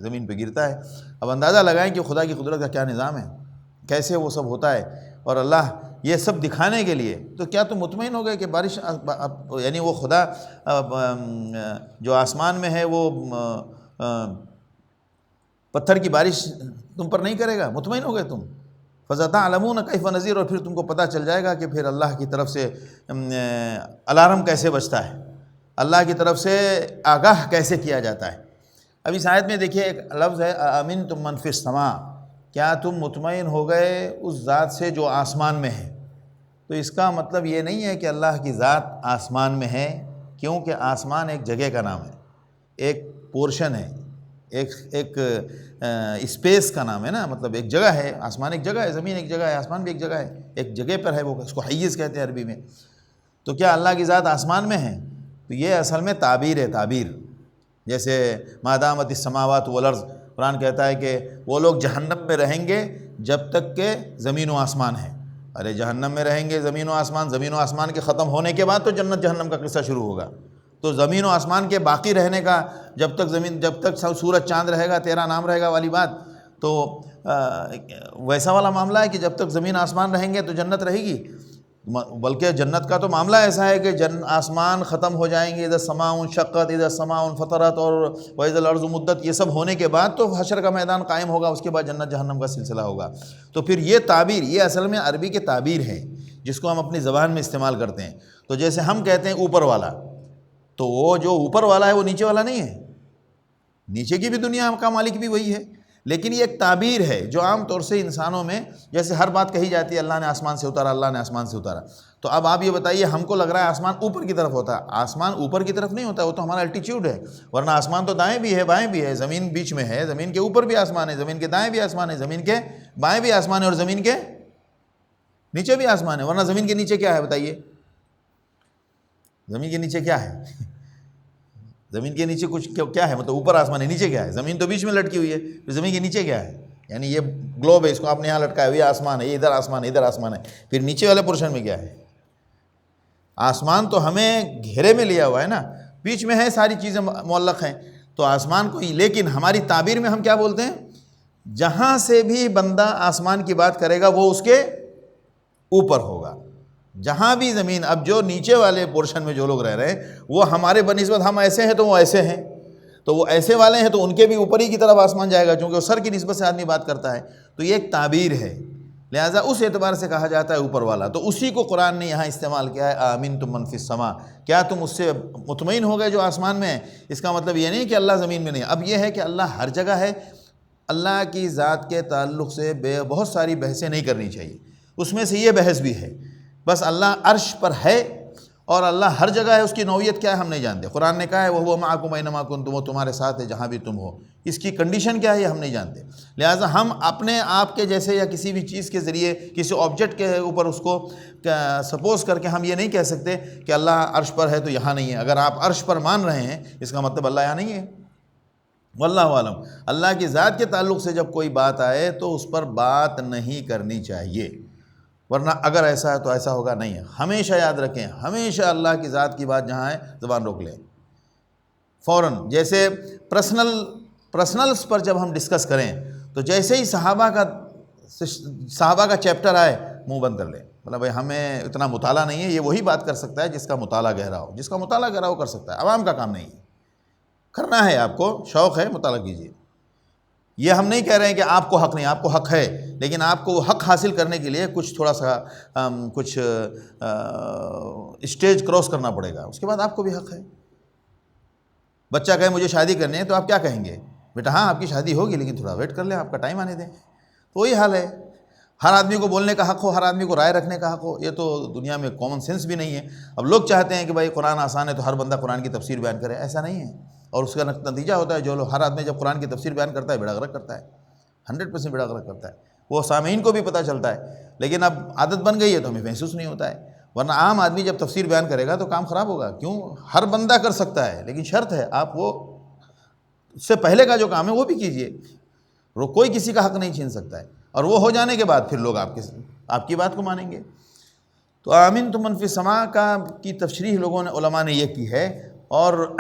زمین پہ گرتا ہے. اب اندازہ لگائیں کہ خدا کی قدرت کا کیا نظام ہے، کیسے وہ سب ہوتا ہے. اور اللہ یہ سب دکھانے کے لیے، تو کیا تم مطمئن ہو گئے کہ بارش، یعنی وہ خدا جو آسمان میں ہے وہ پتھر کی بارش تم پر نہیں کرے گا؟ مطمئن ہو گئے تم؟ فَسَتَعْلَمُونَ كَيْفَ نَذِيرٌ، اور پھر تم کو پتہ چل جائے گا کہ پھر اللہ کی طرف سے الارم کیسے بجتا ہے، اللہ کی طرف سے آگاہ کیسے کیا جاتا ہے. اب اس آیت میں دیکھیے ایک لفظ ہے آمنتم من فی السماء، کیا تم مطمئن ہو گئے اس ذات سے جو آسمان میں ہے. تو اس کا مطلب یہ نہیں ہے کہ اللہ کی ذات آسمان میں ہے، کیونکہ آسمان ایک جگہ کا نام ہے، ایک پورشن ہے، ایک اسپیس کا نام ہے نا. مطلب ایک جگہ ہے، آسمان ایک جگہ ہے، زمین ایک جگہ ہے، آسمان بھی ایک جگہ ہے، ایک جگہ پر ہے. وہ اس کو حیز کہتے ہیں عربی میں. تو کیا اللہ کی ذات آسمان میں ہے؟ تو یہ اصل میں تعبیر ہے، تعبیر. جیسے ما دامت السماوات والارض، قرآن کہتا ہے کہ وہ لوگ جہنم میں رہیں گے جب تک کہ زمین و آسمان ہے. ارے جہنم میں رہیں گے زمین و آسمان کے ختم ہونے کے بعد تو جنت جہنم کا قصہ شروع ہوگا. تو زمین و آسمان کے باقی رہنے کا، جب تک سورج چاند رہے گا تیرا نام رہے گا والی بات، تو ویسا والا معاملہ ہے کہ جب تک زمین آسمان رہیں گے تو جنت رہے گی. بلکہ جنت کا تو معاملہ ایسا ہے کہ آسمان ختم ہو جائیں گے، اذا السماء انشقت، اذا السماء انفطرت، اور واذا الارض مدت، یہ سب ہونے کے بعد تو حشر کا میدان قائم ہوگا. اس کے بعد جنت جہنم کا سلسلہ ہوگا. تو پھر یہ تعبیر، یہ اصل میں عربی کی تعبیر ہے جس کو ہم اپنی زبان میں استعمال کرتے ہیں. تو جیسے ہم کہتے ہیں اوپر والا، تو وہ جو اوپر والا ہے وہ نیچے والا نہیں ہے. نیچے کی بھی دنیا کا مالک بھی وہی ہے، لیکن یہ ایک تعبیر ہے جو عام طور سے انسانوں میں، جیسے ہر بات کہی جاتی ہے اللہ نے آسمان سے اتارا، اللہ نے آسمان سے اتارا. تو اب آپ یہ بتائیے، ہم کو لگ رہا ہے آسمان اوپر کی طرف ہوتا ہے. آسمان اوپر کی طرف نہیں ہوتا، وہ تو ہمارا الٹیچیوڈ ہے. ورنہ آسمان تو دائیں بھی ہے بائیں بھی ہے، زمین بیچ میں ہے، زمین کے اوپر بھی آسمان ہے، زمین کے دائیں بھی آسمان ہے، زمین کے بائیں بھی آسمان ہے، اور زمین کے نیچے بھی آسمان ہے. ورنہ زمین کے نیچے کیا ہے بتائیے؟ زمین کے نیچے کیا ہے؟ زمین کے نیچے کچھ کیا ہے؟ مطلب اوپر آسمان ہے، نیچے کیا ہے؟ زمین تو بیچ میں لٹکی ہوئی ہے، پھر زمین کے نیچے کیا ہے؟ یعنی یہ گلوب ہے، اس کو آپ نے یہاں لٹکایا ہے، یہ آسمان ہے، یہ ادھر آسمان ہے، ادھر آسمان ہے. پھر نیچے والے پورشن میں کیا ہے؟ آسمان تو ہمیں گھیرے میں لیا ہوا ہے نا، بیچ میں ہے، ساری چیزیں معلق ہیں. تو آسمان کو، لیکن ہماری تعبیر میں ہم کیا بولتے ہیں؟ جہاں سے بھی بندہ آسمان کی بات کرے گا وہ اس کے اوپر ہوگا. جہاں بھی زمین، اب جو نیچے والے پورشن میں جو لوگ رہ رہے ہیں وہ ہمارے بنسبت ہم ایسے ہیں تو وہ ایسے ہیں، تو وہ ایسے والے ہیں تو ان کے بھی اوپر ہی کی طرف آسمان جائے گا، چونکہ وہ سر کی نسبت سے آدمی بات کرتا ہے. تو یہ ایک تعبیر ہے. لہٰذا اس اعتبار سے کہا جاتا ہے اوپر والا، تو اسی کو قرآن نے یہاں استعمال کیا ہے، آمنتم من فی السماء، کیا تم اس سے مطمئن ہو گئے جو آسمان میں ہے؟ اس کا مطلب یہ نہیں کہ اللہ زمین میں نہیں، اب یہ ہے کہ اللہ ہر جگہ ہے۔ اللہ کی ذات کے تعلق سے بہت ساری بحثیں نہیں کرنی چاہیے، اس میں سے یہ بحث بھی ہے، بس اللہ عرش پر ہے اور اللہ ہر جگہ ہے، اس کی نوعیت کیا ہے ہم نہیں جانتے۔ قرآن نے کہا ہے وَهُوَ مَعَكُمْ أَيْنَمَا كُنْتُمْ، وہ تمہارے ساتھ ہے جہاں بھی تم ہو، اس کی کنڈیشن کیا ہے یہ ہم نہیں جانتے۔ لہٰذا ہم اپنے آپ کے جیسے یا کسی بھی چیز کے ذریعے کسی آبجیکٹ کے اوپر اس کو سپوز کر کے ہم یہ نہیں کہہ سکتے کہ اللہ عرش پر ہے تو یہاں نہیں ہے۔ اگر آپ عرش پر مان رہے ہیں اس کا مطلب اللہ یہاں نہیں ہے۔ واللہ عالم، اللہ کی ذات کے تعلق سے جب کوئی بات آئے تو اس پر بات نہیں کرنی چاہیے، ورنہ اگر ایسا ہے تو ایسا ہوگا نہیں ہے۔ ہمیشہ یاد رکھیں، ہمیشہ اللہ کی ذات کی بات جہاں ہے زبان روک لیں فوراً۔ جیسے پرسنلز پر جب ہم ڈسکس کریں تو جیسے ہی صحابہ کا چیپٹر آئے منہ بند کر لیں، مطلب بھائی ہمیں اتنا مطالعہ نہیں ہے، یہ وہی بات کر سکتا ہے جس کا مطالعہ گہرا ہو، جس کا مطالعہ گہرا ہو کر سکتا ہے، عوام کا کام نہیں ہے۔ کرنا ہے آپ کو، شوق ہے مطالعہ کیجیے۔ یہ ہم نہیں کہہ رہے ہیں کہ آپ کو حق نہیں، آپ کو حق ہے، لیکن آپ کو حق حاصل کرنے کے لیے کچھ تھوڑا سا اسٹیج کراس کرنا پڑے گا، اس کے بعد آپ کو بھی حق ہے۔ بچہ کہے مجھے شادی کرنی ہے تو آپ کیا کہیں گے؟ بیٹا ہاں آپ کی شادی ہوگی لیکن تھوڑا ویٹ کر لیں، آپ کا ٹائم آنے دیں۔ تو وہی حال ہے، ہر آدمی کو بولنے کا حق ہو، ہر آدمی کو رائے رکھنے کا حق ہو، یہ تو دنیا میں کامن سینس بھی نہیں ہے۔ اب لوگ چاہتے ہیں کہ بھائی قرآن آسان ہے تو ہر بندہ قرآن کی تفسیر بیان کرے، ایسا نہیں ہے۔ اور اس کا نتیجہ ہوتا ہے ہر آدمی جب قرآن کی تفسیر بیان کرتا ہے بیڑا غرق کرتا ہے، 100% بیڑا غرق کرتا ہے۔ وہ سامعین کو بھی پتہ چلتا ہے، لیکن اب عادت بن گئی ہے تو ہمیں محسوس نہیں ہوتا ہے۔ ورنہ عام آدمی جب تفسیر بیان کرے گا تو کام خراب ہوگا، کیوں؟ ہر بندہ کر سکتا ہے، لیکن شرط ہے آپ وہ اس سے پہلے کا جو کام ہے وہ بھی کیجئے۔ کوئی کسی کا حق نہیں چھین سکتا ہے، اور وہ ہو جانے کے بعد پھر لوگ آپ کی بات کو مانیں گے۔ تو آمنتم من فی السماء کی تشریح لوگوں نے، علماء نے یہ کی ہے، اور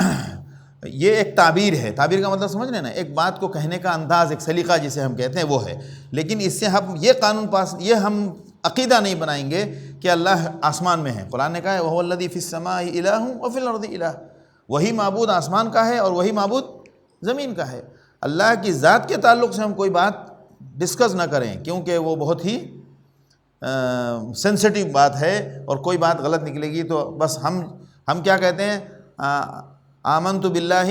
یہ ایک تعبیر ہے۔ تعبیر کا مطلب سمجھ رہے ہیں نا، ایک بات کو کہنے کا انداز، ایک سلیقہ جسے ہم کہتے ہیں وہ ہے، لیکن اس سے ہم یہ قانون یہ ہم عقیدہ نہیں بنائیں گے کہ اللہ آسمان میں ہے۔ قرآن نے کہا ہے وَهُوَ الَّذِي فِي السَّمَاءِ إِلَٰهٌ وَفِي الْأَرْضِ إِلَٰهٌ، وہی معبود آسمان کا ہے اور وہی معبود زمین کا ہے۔ اللہ کی ذات کے تعلق سے ہم کوئی بات ڈسکس نہ کریں، کیونکہ وہ بہت ہی سینسٹیو بات ہے، اور کوئی بات غلط نکلے گی تو بس ہم کیا کہتے ہیں، آمنت باللہ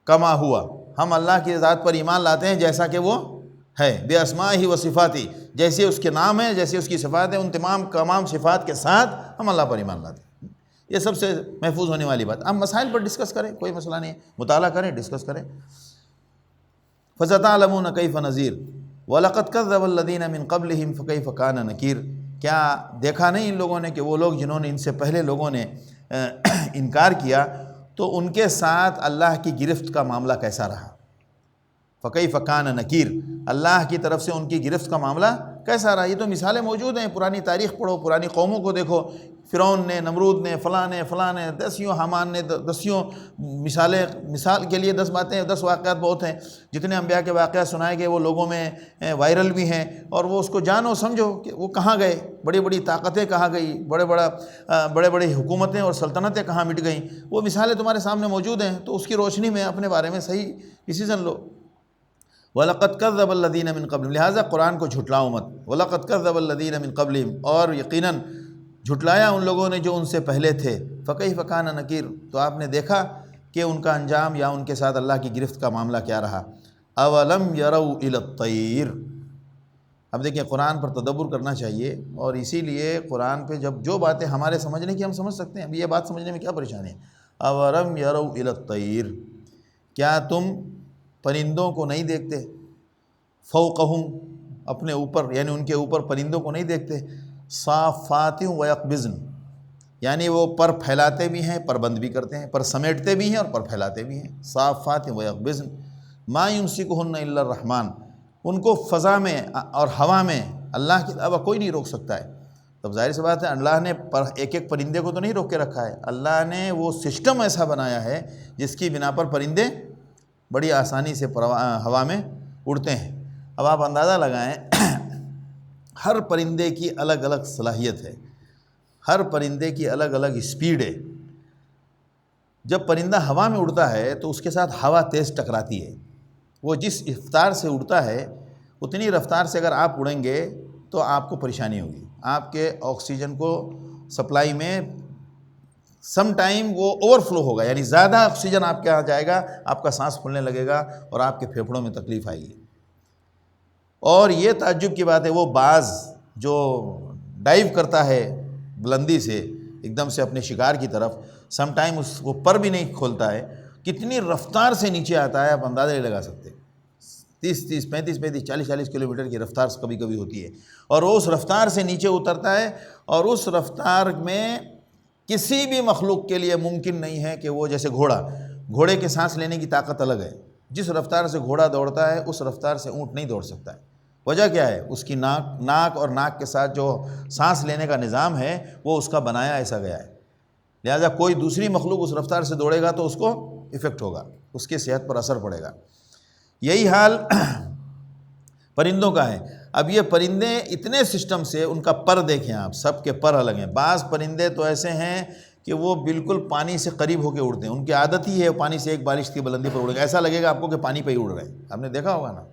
کما ہوا، ہم اللہ کی ذات پر ایمان لاتے ہیں جیسا کہ وہ ہے، بے اسماءہ و صفاتی، جیسے اس کے نام ہیں، جیسے اس کی صفات ہیں، ان تمام صفات کے ساتھ ہم اللہ پر ایمان لاتے ہیں۔ یہ سب سے محفوظ ہونے والی بات۔ ہم مسائل پر ڈسکس کریں، کوئی مسئلہ نہیں ہے، مطالعہ کریں، ڈسکس کریں۔ فَسَتَعْلَمُونَ كَيْفَ نَذِيرٌ وَلَقَدْ كَذَّبَ الَّذِينَ مِن قَبْلِهِمْ فَكَيْفَ كَانَ نَكِيرٌ، کیا دیکھا نہیں ان لوگوں نے کہ وہ لوگ جنہوں نے ان سے پہلے لوگوں نے انکار کیا تو ان کے ساتھ اللہ کی گرفت کا معاملہ کیسا رہا۔ فَكَيْفَ كَانَ نَكِيرٌ، اللہ کی طرف سے ان کی گرفت کا معاملہ کیسا رہا۔ یہ تو مثالیں موجود ہیں، پرانی تاریخ پڑھو، پرانی قوموں کو دیکھو، فرعون نے، نمرود نے، فلاں نے، دسیوں، حامان نے، دسیوں مثال کے لیے 10 باتیں، 10 واقعات بہت ہیں۔ جتنے انبیاء کے واقعات سنائے گئے وہ لوگوں میں وائرل بھی ہیں، اور وہ اس کو جانو سمجھو کہ وہ کہاں گئے، بڑی بڑی طاقتیں کہاں گئی، بڑے بڑی حکومتیں اور سلطنتیں کہاں مٹ گئیں، وہ مثالیں تمہارے سامنے موجود ہیں۔ تو اس کی روشنی میں اپنے بارے میں صحیح ڈیسیژن لو۔ وَلَقَدْ كَذَّبَ الَّذِينَ مِن قَبْلِهِمْ، لہٰذا قرآن کو جھٹلاؤ مت۔ وَلَقَدْ كَذَّبَ الَّذِينَ مِن قَبْلِهِمْ، اور یقیناً جھٹلایا ان لوگوں نے جو ان سے پہلے تھے۔ فَكَيْفَ كَانَ نَكِيرٌ، تو آپ نے دیکھا کہ ان کا انجام یا ان کے ساتھ اللہ کی گرفت کا معاملہ کیا رہا۔ أَوَلَمْ يَرَوْا إِلَى الطَّيْرِ، اب دیکھیں قرآن پر تدبر کرنا چاہیے، اور اسی لیے قرآن پہ جب جو باتیں ہمارے سمجھنے کی ہم سمجھ سکتے ہیں، اب یہ بات سمجھنے میں کیا پریشانی ہے۔ أَوَلَمْ يَرَوْا إِلَى الطَّيْرِ، کیا تم پرندوں کو نہیں دیکھتے، فوقہم، اپنے اوپر، یعنی ان کے اوپر پرندوں کو نہیں دیکھتے، صافات و یقبضن، یعنی وہ پر پھیلاتے بھی ہیں، پر بند بھی کرتے ہیں، پر سمیٹتے بھی ہیں اور پر پھیلاتے بھی ہیں۔ صافات و یقبضن ما یمسکہن الا الرحمن، ان کو فضا میں اور ہوا میں اللہ کے علاوہ کوئی نہیں روک سکتا ہے۔ تب ظاہر سی بات ہے اللہ نے ایک ایک پرندے کو تو نہیں روک کے رکھا ہے، اللہ نے وہ سسٹم ایسا بنایا ہے جس کی بنا پر پرندے بڑی آسانی سے ہوا میں اڑتے ہیں۔ اب آپ اندازہ لگائیں، ہر پرندے کی الگ الگ صلاحیت ہے، ہر پرندے کی الگ الگ اسپیڈ ہے۔ جب پرندہ ہوا میں اڑتا ہے تو اس کے ساتھ ہوا تیز ٹکراتی ہے، وہ جس رفتار سے اڑتا ہے اتنی رفتار سے اگر آپ اڑیں گے تو آپ کو پریشانی ہوگی، آپ کے آکسیجن کو سپلائی میں سم ٹائم وہ اوور فلو ہوگا، یعنی زیادہ آکسیجن آپ کے یہاں جائے گا، آپ کا سانس پھولنے لگے گا اور آپ کے پھیپھڑوں میں تکلیف آئے گی۔ اور یہ تعجب کی بات ہے، وہ باز جو ڈائیو کرتا ہے بلندی سے ایک دم سے اپنے شکار کی طرف، سم ٹائم اس کو پر بھی نہیں کھولتا ہے، کتنی رفتار سے نیچے آتا ہے آپ اندازہ نہیں لگا سکتے۔ 30 35 40 کلومیٹر کی رفتار کبھی کبھی ہوتی ہے، اور وہ اس رفتار سے نیچے اترتا ہے، اور اس رفتار میں کسی بھی مخلوق کے لیے ممکن نہیں ہے کہ وہ جیسے گھوڑے کے سانس لینے کی طاقت الگ ہے، جس رفتار سے گھوڑا دوڑتا ہے اس رفتار سے اونٹ نہیں دوڑ سکتا ہے۔ وجہ کیا ہے؟ اس کی ناک اور ناک کے ساتھ جو سانس لینے کا نظام ہے وہ اس کا بنایا ایسا گیا ہے، لہٰذا کوئی دوسری مخلوق اس رفتار سے دوڑے گا تو اس کو ایفیکٹ ہوگا، اس کی صحت پر اثر پڑے گا۔ یہی حال پرندوں کا ہے۔ اب یہ پرندے اتنے سسٹم سے، ان کا پر دیکھیں آپ، سب کے پر الگ ہیں۔ بعض پرندے تو ایسے ہیں کہ وہ بالکل پانی سے قریب ہو کے اڑتے ہیں، ان کی عادت ہی ہے پانی سے ایک بالش کی بلندی پر اڑے گا، ایسا لگے گا آپ کو کہ پانی پہ ہی اڑ رہے ہیں، آپ نے دیکھا ہوگا نا۔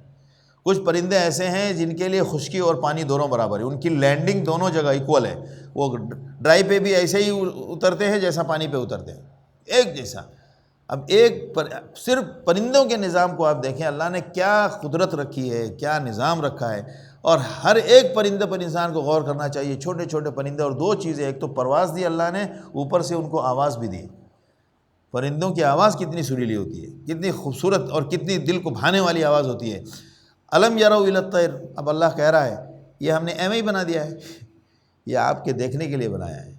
کچھ پرندے ایسے ہیں جن کے لیے خشکی اور پانی دونوں برابر ہے، ان کی لینڈنگ دونوں جگہ ایکول ہے، وہ ڈرائی پہ بھی ایسے ہی اترتے ہیں جیسا پانی پہ اترتے ہیں، ایک جیسا۔ اب صرف پرندوں کے نظام کو آپ دیکھیں، اللہ نے کیا قدرت رکھی ہے، کیا نظام رکھا ہے، اور ہر ایک پرندے پر انسان کو غور کرنا چاہیے۔ چھوٹے چھوٹے پرندے، اور دو چیزیں، ایک تو پرواز دی اللہ نے، اوپر سے ان کو آواز بھی دی۔ پرندوں کی آواز کتنی سریلی ہوتی ہے، کتنی خوبصورت اور کتنی دل کو بھانے والی آواز ہوتی ہے۔ الم یروا الی الطیر، اب اللہ کہہ رہا ہے یہ ہم نے ایویں ہی بنا دیا ہے، یہ آپ کے دیکھنے کے لیے بنایا ہے،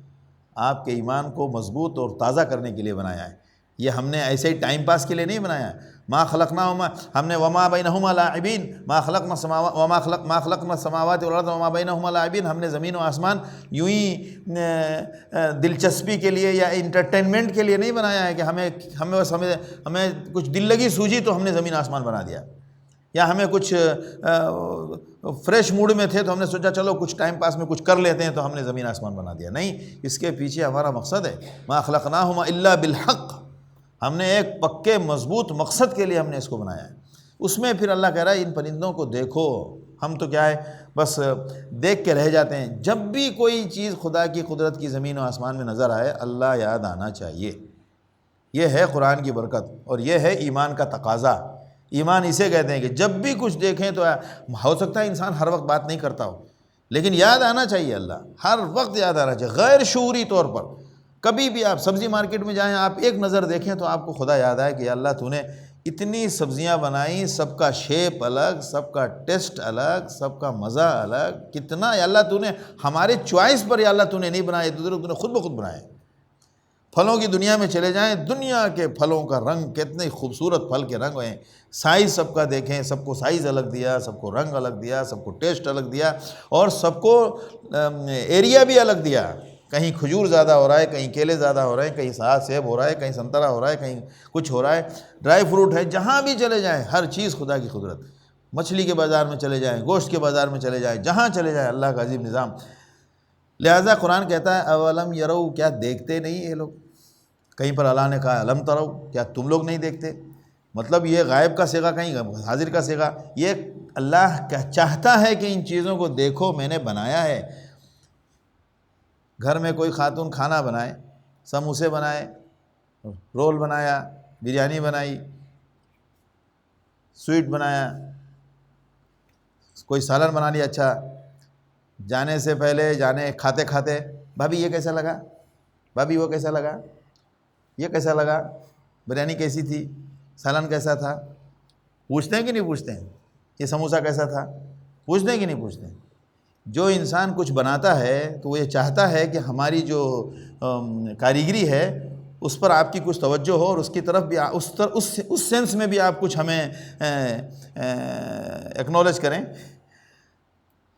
آپ کے ایمان کو مضبوط اور تازہ کرنے کے لیے بنایا ہے، یہ ہم نے ایسے ہی ٹائم پاس کے لیے نہیں بنایا ہے۔ ما خلقناہما، ہم نے وما بینہما لاعبین، ما خلقنا السماوات والارض وما بینہما لاعبین، ہم نے زمین و آسمان یوں ہی دلچسپی کے لیے یا انٹرٹینمنٹ کے لیے نہیں بنایا ہے کہ ہمیں کچھ دل لگی سوجی تو ہم نے زمین آسمان بنا دیا، یا ہمیں کچھ فریش موڈ میں تھے تو ہم نے سوچا چلو کچھ ٹائم پاس میں کچھ کر لیتے ہیں تو ہم نے زمین آسمان بنا دیا۔ نہیں، اس کے پیچھے ہمارا مقصد ہے، ما خلقناہما الا بالحق، ہم نے ایک پکے مضبوط مقصد کے لیے ہم نے اس کو بنایا ہے۔ اس میں پھر اللہ کہہ رہا ہے ان پرندوں کو دیکھو، ہم تو کیا ہے بس دیکھ کے رہ جاتے ہیں۔ جب بھی کوئی چیز خدا کی قدرت کی زمین و آسمان میں نظر آئے، اللہ یاد آنا چاہیے۔ یہ ہے قرآن کی برکت، اور یہ ہے ایمان کا تقاضا۔ ایمان اسے کہتے ہیں کہ جب بھی کچھ دیکھیں تو ہو سکتا ہے انسان ہر وقت بات نہیں کرتا ہو، لیکن یاد آنا چاہیے، اللہ ہر وقت یاد آنا چاہیے، غیر شعوری طور پر۔ کبھی بھی آپ سبزی مارکیٹ میں جائیں، آپ ایک نظر دیکھیں تو آپ کو خدا یاد آئے کہ اللہ تو نے اتنی سبزیاں بنائیں، سب کا شیپ الگ، سب کا ٹیسٹ الگ، سب کا مزہ الگ، کتنا یا اللہ تو نے ہمارے چوائس پر یا اللہ تو نے نہیں بنائے، تو نے خود بخود بنائے۔ پھلوں کی دنیا میں چلے جائیں، دنیا کے پھلوں کا رنگ، کتنے خوبصورت پھل کے رنگ ہیں، سائز سب کا دیکھیں، سب کو سائز الگ دیا، سب کو رنگ الگ دیا، سب کو ٹیسٹ الگ دیا، اور سب کو ایریا بھی الگ دیا۔ کہیں کھجور زیادہ ہو رہا ہے، کہیں کیلے زیادہ ہو رہے ہیں، کہیں سیب ہو رہا ہے، کہیں سنترا ہو رہا ہے، کہیں کچھ ہو رہا ہے، ڈرائی فروٹ ہے، جہاں بھی چلے جائیں ہر چیز خدا کی قدرت۔ مچھلی کے بازار میں چلے جائیں، گوشت کے بازار میں چلے جائیں، جہاں چلے جائیں اللہ کا عظیم نظام۔ لہٰذا قرآن کہتا ہے اولم یرو، کیا دیکھتے نہیں یہ لوگ؟ کہیں پر اللہ نے کہا الم ترو، کیا تم لوگ نہیں دیکھتے؟ مطلب یہ غائب کا صیغہ، کہیں حاضر کا صیغہ، یہ اللہ چاہتا ہے کہ ان چیزوں کو دیکھو، میں نے بنایا ہے۔ گھر میں کوئی خاتون کھانا بنائے، سموسے بنائے، رول بنایا، بریانی بنائی، سویٹ بنایا، کوئی سالن بنا لیا، اچھا جانے سے پہلے کھاتے کھاتے بھابھی یہ کیسا لگا، بھابھی وہ کیسا لگا، یہ کیسا لگا، بریانی کیسی تھی، سالن کیسا تھا، پوچھتے ہیں کہ نہیں پوچھتے ہیں؟ یہ سموسا کیسا تھا، پوچھتے ہیں کہ نہیں پوچھتے ہیں؟ جو انسان کچھ بناتا ہے تو وہ یہ چاہتا ہے کہ ہماری جو کاریگری ہے اس پر آپ کی کچھ توجہ ہو، اور اس کی طرف بھی اس سینس میں بھی آپ کچھ ہمیں ایکنالج کریں۔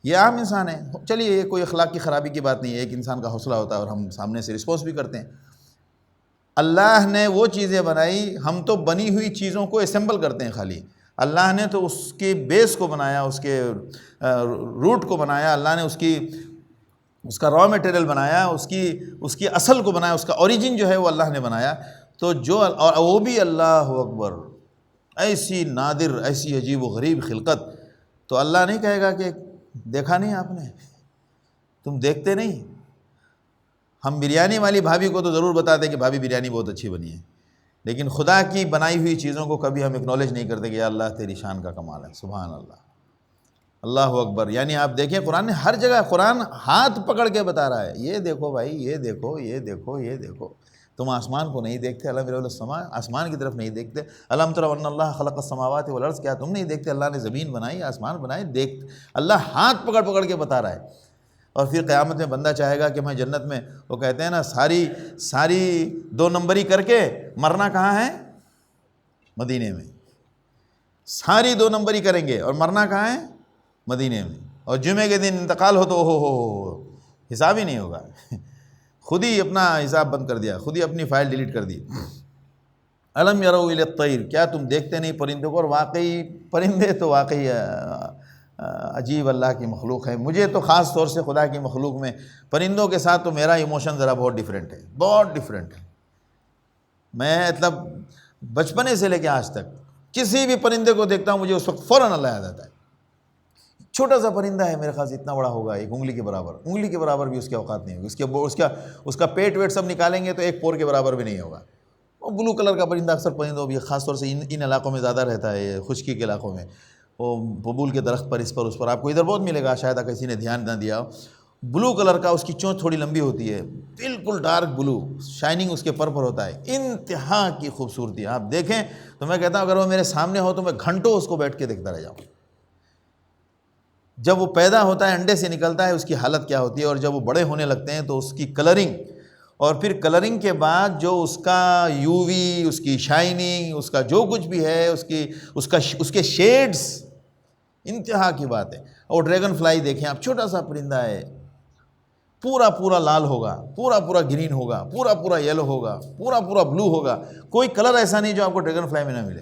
یہ عام انسان ہے، چلیے یہ کوئی اخلاق کی خرابی کی بات نہیں ہے، ایک انسان کا حوصلہ ہوتا ہے اور ہم سامنے سے رسپانس بھی کرتے ہیں۔ اللہ نے وہ چیزیں بنائی، ہم تو بنی ہوئی چیزوں کو اسمبل کرتے ہیں خالی۔ اللہ نے تو اس کے بیس کو بنایا، اس کے روٹ کو بنایا، اللہ نے اس کا را میٹیریل بنایا، اس کی اصل کو بنایا، اس کا اوریجن جو ہے وہ اللہ نے بنایا۔ تو اور وہ بھی اللہ اکبر، ایسی نادر، ایسی عجیب و غریب خلقت تو اللہ نہیں کہے گا کہ دیکھا نہیں آپ نے، تم دیکھتے نہیں؟ ہم بریانی والی بھابھی کو تو ضرور بتاتے کہ بھابھی بریانی بہت اچھی بنی ہے، لیکن خدا کی بنائی ہوئی چیزوں کو کبھی ہم اکنالج نہیں کرتے کہ یا اللہ تیری شان کا کمال ہے، سبحان اللہ، اللہ اکبر۔ یعنی آپ دیکھیں قرآن نے ہر جگہ، قرآن ہاتھ پکڑ کے بتا رہا ہے، یہ دیکھو بھائی، یہ دیکھو، یہ دیکھو، یہ دیکھو۔ تم آسمان کو نہیں دیکھتے، اللہ میرے السماء، آسمان کی طرف نہیں دیکھتے؟ الم تر ان اللہ خلق السماوات والارض، کیا تم نہیں دیکھتے اللہ نے زمین بنائی، آسمان بنائے؟ دیکھ، اللہ ہاتھ پکڑ پکڑ کے بتا رہا ہے۔ اور پھر قیامت میں بندہ چاہے گا کہ میں جنت میں، وہ کہتے ہیں نا ساری 2 نمبری کر کے مرنا کہاں ہے؟ مدینے میں۔ ساری 2 نمبری کریں گے اور مرنا کہاں ہے؟ مدینے میں۔ اور جمعے کے دن انتقال ہو تو ہو حساب ہی نہیں ہوگا، خود ہی اپنا حساب بند کر دیا، خود ہی اپنی فائل ڈیلیٹ کر دی۔ الم یروا الی الطیر، کیا تم دیکھتے نہیں پرندوں کو؟ اور واقعی پرندے تو واقعی عجیب اللہ کی مخلوق ہے۔ مجھے تو خاص طور سے خدا کی مخلوق میں پرندوں کے ساتھ تو میرا ایموشن ذرا بہت ڈیفرنٹ ہے، بہت ڈیفرنٹ ہے۔ میں مطلب بچپنے سے لے کے آج تک کسی بھی پرندے کو دیکھتا ہوں مجھے اس وقت فوراً اللہ یاد آتا ہے۔ چھوٹا سا پرندہ ہے، میرے خیال سے اتنا بڑا ہوگا، ایک انگلی کے برابر، انگلی کے برابر بھی اس کے اوقات نہیں ہوگی، اس کا پیٹ ویٹ سب نکالیں گے تو ایک پور کے برابر بھی نہیں ہوگا۔ وہ بلو کلر کا پرندہ، اکثر پرندوں بھی خاص طور سے ان علاقوں میں زیادہ رہتا ہے، یہ خشکی کے علاقوں میں، وہ ببول کے درخت پر، اس پر آپ کو ادھر بہت ملے گا، شاید کسی نے دھیان نہ دیا ہو۔ بلو کلر کا، اس کی چونچ تھوڑی لمبی ہوتی ہے، بالکل ڈارک بلو، شائننگ اس کے پر ہوتا ہے، انتہا کی خوبصورتی۔ آپ دیکھیں تو میں کہتا ہوں اگر وہ میرے سامنے ہو تو میں گھنٹوں اس کو بیٹھ کے دیکھتا رہ جاؤں۔ جب وہ پیدا ہوتا ہے، انڈے سے نکلتا ہے، اس کی حالت کیا ہوتی ہے، اور جب وہ بڑے ہونے لگتے ہیں تو اس کی کلرنگ، اور پھر کلرنگ کے بعد جو اس کا یو وی، اس کی شائننگ، اس کا جو کچھ بھی ہے، اس کے شیڈز، انتہا کی بات ہے۔ اور ڈریگن فلائی دیکھیں آپ، چھوٹا سا پرندہ ہے، پورا لال ہوگا، پورا گرین ہوگا، پورا یلو ہوگا، پورا بلو ہوگا، کوئی کلر ایسا نہیں جو آپ کو ڈریگن فلائی میں نہ ملے۔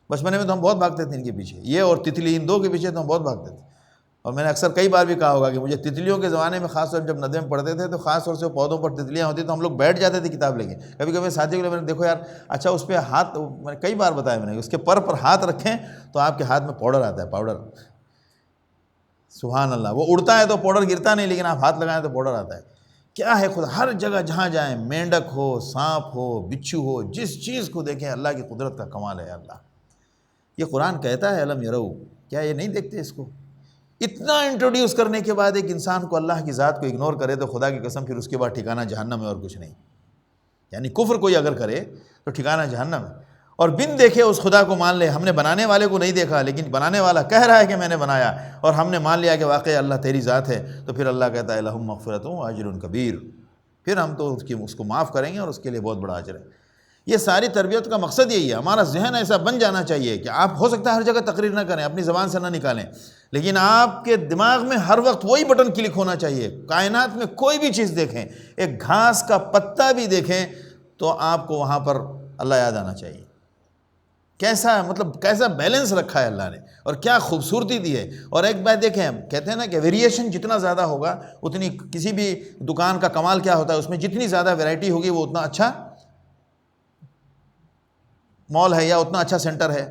بچپنے میں تو ہم بہت بھاگتے تھے ان کے پیچھے، یہ اور تتلی، ان 2 کے پیچھے تو ہم بہت بھاگتے تھے۔ اور میں نے اکثر کئی بار بھی کہا ہوگا کہ مجھے تتلیوں کے زمانے میں، خاص طور جب ندوے میں پڑھتے تھے تو خاص طور سے پودوں پر تتلیاں ہوتی تو ہم لوگ بیٹھ جاتے تھے کتاب لے کے۔ کبھی کبھی ساتھیوں کے لیے میں نے دیکھو یار، اچھا اس پہ ہاتھ، میں نے کئی بار بتایا میں نے، اس کے پر ہاتھ رکھیں تو آپ کے ہاتھ میں پاؤڈر آتا ہے، پاؤڈر، سبحان اللہ۔ وہ اڑتا ہے تو پاؤڈر گرتا نہیں، لیکن آپ ہاتھ لگائیں تو پاؤڈر آتا ہے۔ کیا ہے خدا، ہر جگہ جہاں جائیں، مینڈک ہو، سانپ ہو، بچھو ہو، جس چیز کو دیکھیں اللہ کی قدرت کا کمال ہے۔ اللہ یہ قرآن کہتا ہے الم یروا، کیا یہ نہیں دیکھتے اس کو؟ اتنا انٹروڈیوس کرنے کے بعد ایک انسان کو اللہ کی ذات کو اگنور کرے تو خدا کی قسم پھر اس کے بعد ٹھکانہ جہنم ہے اور کچھ نہیں۔ یعنی کفر کوئی اگر کرے تو ٹھکانہ جہنم ہے، اور بن دیکھے اس خدا کو مان لے۔ ہم نے بنانے والے کو نہیں دیکھا، لیکن بنانے والا کہہ رہا ہے کہ میں نے بنایا، اور ہم نے مان لیا کہ واقعی اللہ تیری ذات ہے، تو پھر اللہ کہتا ہے لہم مغفرۃ و اجر کبیر، پھر ہم تو اس کو معاف کریں گے اور اس کے لیے بہت بڑا اجر ہے۔ یہ ساری تربیت کا مقصد یہی ہے، ہمارا ذہن ایسا بن جانا چاہیے کہ آپ ہو سکتا ہے ہر جگہ تقریر نہ کریں، اپنی زبان سے نہ نکالیں، لیکن آپ کے دماغ میں ہر وقت وہی بٹن کلک ہونا چاہیے۔ کائنات میں کوئی بھی چیز دیکھیں، ایک گھاس کا پتا بھی دیکھیں تو آپ کو وہاں پر اللہ یاد آنا چاہیے۔ کیسا بیلنس رکھا ہے اللہ نے، اور کیا خوبصورتی دی ہے۔ اور ایک بات دیکھیں، کہتے ہیں نا کہ ویریشن جتنا زیادہ ہوگا اتنی، کسی بھی دکان کا کمال کیا ہوتا ہے، اس میں جتنی زیادہ ویرائٹی ہوگی وہ اتنا اچھا مال ہے یا اتنا اچھا سینٹر ہے۔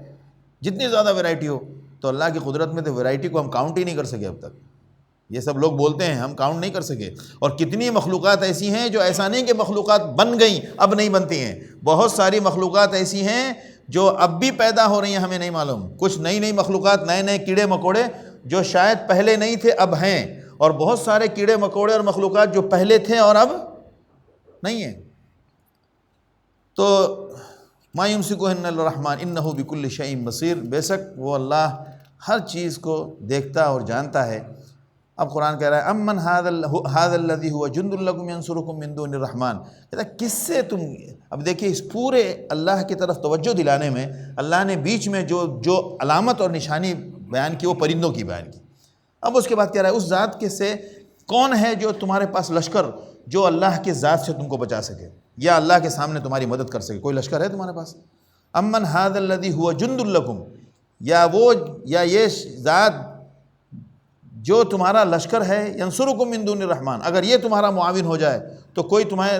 جتنی زیادہ ویرائٹی ہو، تو اللہ کی قدرت میں تو ویرائٹی کو ہم کاؤنٹ ہی نہیں کر سکے اب تک۔ یہ سب لوگ بولتے ہیں، ہم کاؤنٹ نہیں کر سکے۔ اور کتنی مخلوقات ایسی ہیں جو ایسا نہیں کہ مخلوقات بن گئیں اب نہیں بنتی ہیں، بہت ساری مخلوقات ایسی ہیں جو اب بھی پیدا ہو رہی ہیں، ہمیں نہیں معلوم۔ کچھ نئی مخلوقات، نئے کیڑے مکوڑے جو شاید پہلے نہیں تھے اب ہیں، اور بہت سارے کیڑے مکوڑے اور مخلوقات جو پہلے تھے اور اب نہیں ہیں۔ تو ما یمسکہن الا الرحمن انہ بکل شیء بصیر، بے شک وہ اللہ ہر چیز کو دیکھتا اور جانتا ہے۔ اب قرآن کہہ رہا ہے امن ھذا الذی هو جند لکم ینصرکم من دون الرحمن، کہتا ہے کس سے تم، اب دیکھیے اس پورے اللہ کی طرف توجہ دلانے میں اللہ نے بیچ میں جو علامت اور نشانی بیان کی وہ پرندوں کی بیان کی۔ اب اس کے بعد کہہ رہا ہے اس ذات کے سے کون ہے جو تمہارے پاس لشکر، جو اللہ کے ذات سے تم کو بچا سکے یا اللہ کے سامنے تمہاری مدد کر سکے؟ کوئی لشکر ہے تمہارے پاس؟ امن ھذا الذی هو جند لکم، یا یہ ذات جو تمہارا لشکر ہے، ینصرکم من دون الرحمن، اگر یہ تمہارا معاون ہو جائے تو کوئی تمہیں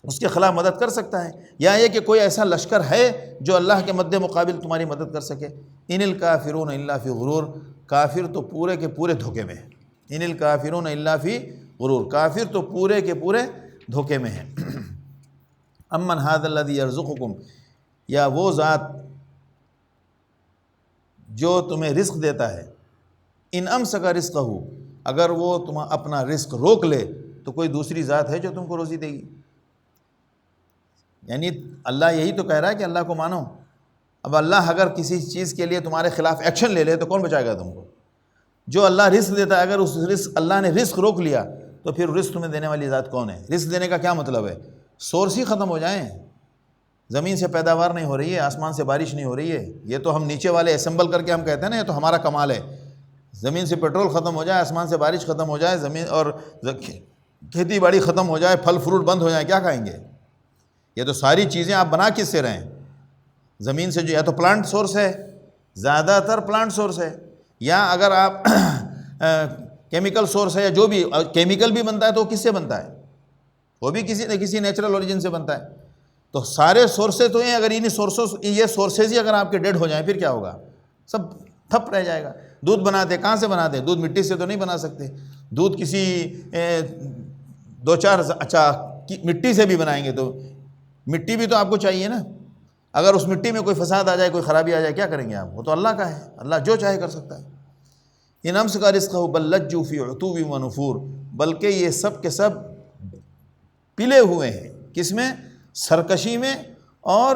اس کے خلاف مدد کر سکتا ہے، یا یہ کہ کوئی ایسا لشکر ہے جو اللہ کے مد مقابل تمہاری مدد کر سکے؟ ان الکافرون الا فی غرور، کافر تو پورے کے پورے دھوکے میں ہیں۔ ان الکافرون الا فی غرور، کافر تو پورے کے پورے دھوکے میں ہیں۔ امن ھذا الذی یرزقکم، یا وہ ذات جو تمہیں رزق دیتا ہے، ان امسک رزقہ، اگر وہ تم اپنا رزق روک لے تو کوئی دوسری ذات ہے جو تم کو روزی دے گی؟ یعنی اللہ یہی تو کہہ رہا ہے کہ اللہ کو مانو۔ اب اللہ اگر کسی چیز کے لیے تمہارے خلاف ایکشن لے لے تو کون بچائے گا تم کو؟ جو اللہ رزق دیتا ہے، اگر اس رزق اللہ نے رزق روک لیا تو پھر رزق تمہیں دینے والی ذات کون ہے؟ رزق دینے کا کیا مطلب ہے؟ سورس ہی ختم ہو جائیں، زمین سے پیداوار نہیں ہو رہی ہے، آسمان سے بارش نہیں ہو رہی ہے، یہ تو ہم نیچے والے اسمبل کر کے ہم کہتے ہیں نا یہ تو ہمارا کمال ہے۔ زمین سے پیٹرول ختم ہو جائے، آسمان سے بارش ختم ہو جائے، زمین اور کھیتی باڑی ختم ہو جائے، پھل فروٹ بند ہو جائیں، کیا کھائیں گے؟ یہ تو ساری چیزیں آپ بنا کس سے رہیں؟ زمین سے جو یا تو پلانٹ سورس ہے، زیادہ تر پلانٹ سورس ہے، یا اگر آپ کیمیکل سورس ہے، یا جو بھی کیمیکل بھی بنتا ہے تو وہ کس سے بنتا ہے؟ وہ بھی کسی نہ کسی نیچرل اوریجن سے بنتا ہے۔ تو سارے سورسز تو ہیں، اگر یہ سورسز ہی اگر آپ کے ڈیڈ ہو جائیں پھر کیا ہوگا؟ سب ٹھپ رہ جائے گا۔ دودھ بناتے کہاں سے بناتے؟ دودھ مٹی سے تو نہیں بنا سکتے، دودھ کسی دو چار مٹی سے بھی بنائیں گے تو مٹی بھی تو آپ کو چاہیے نا۔ اگر اس مٹی میں کوئی فساد آ جائے، کوئی خرابی آ جائے، کیا کریں گے آپ؟ وہ تو اللہ کا ہے، اللہ جو چاہے کر سکتا ہے۔ ان امسک رزقہ بل لجوا فی عتو و نفور، بلکہ یہ سب کے سب پلے ہوئے ہیں کس میں؟ سرکشی میں اور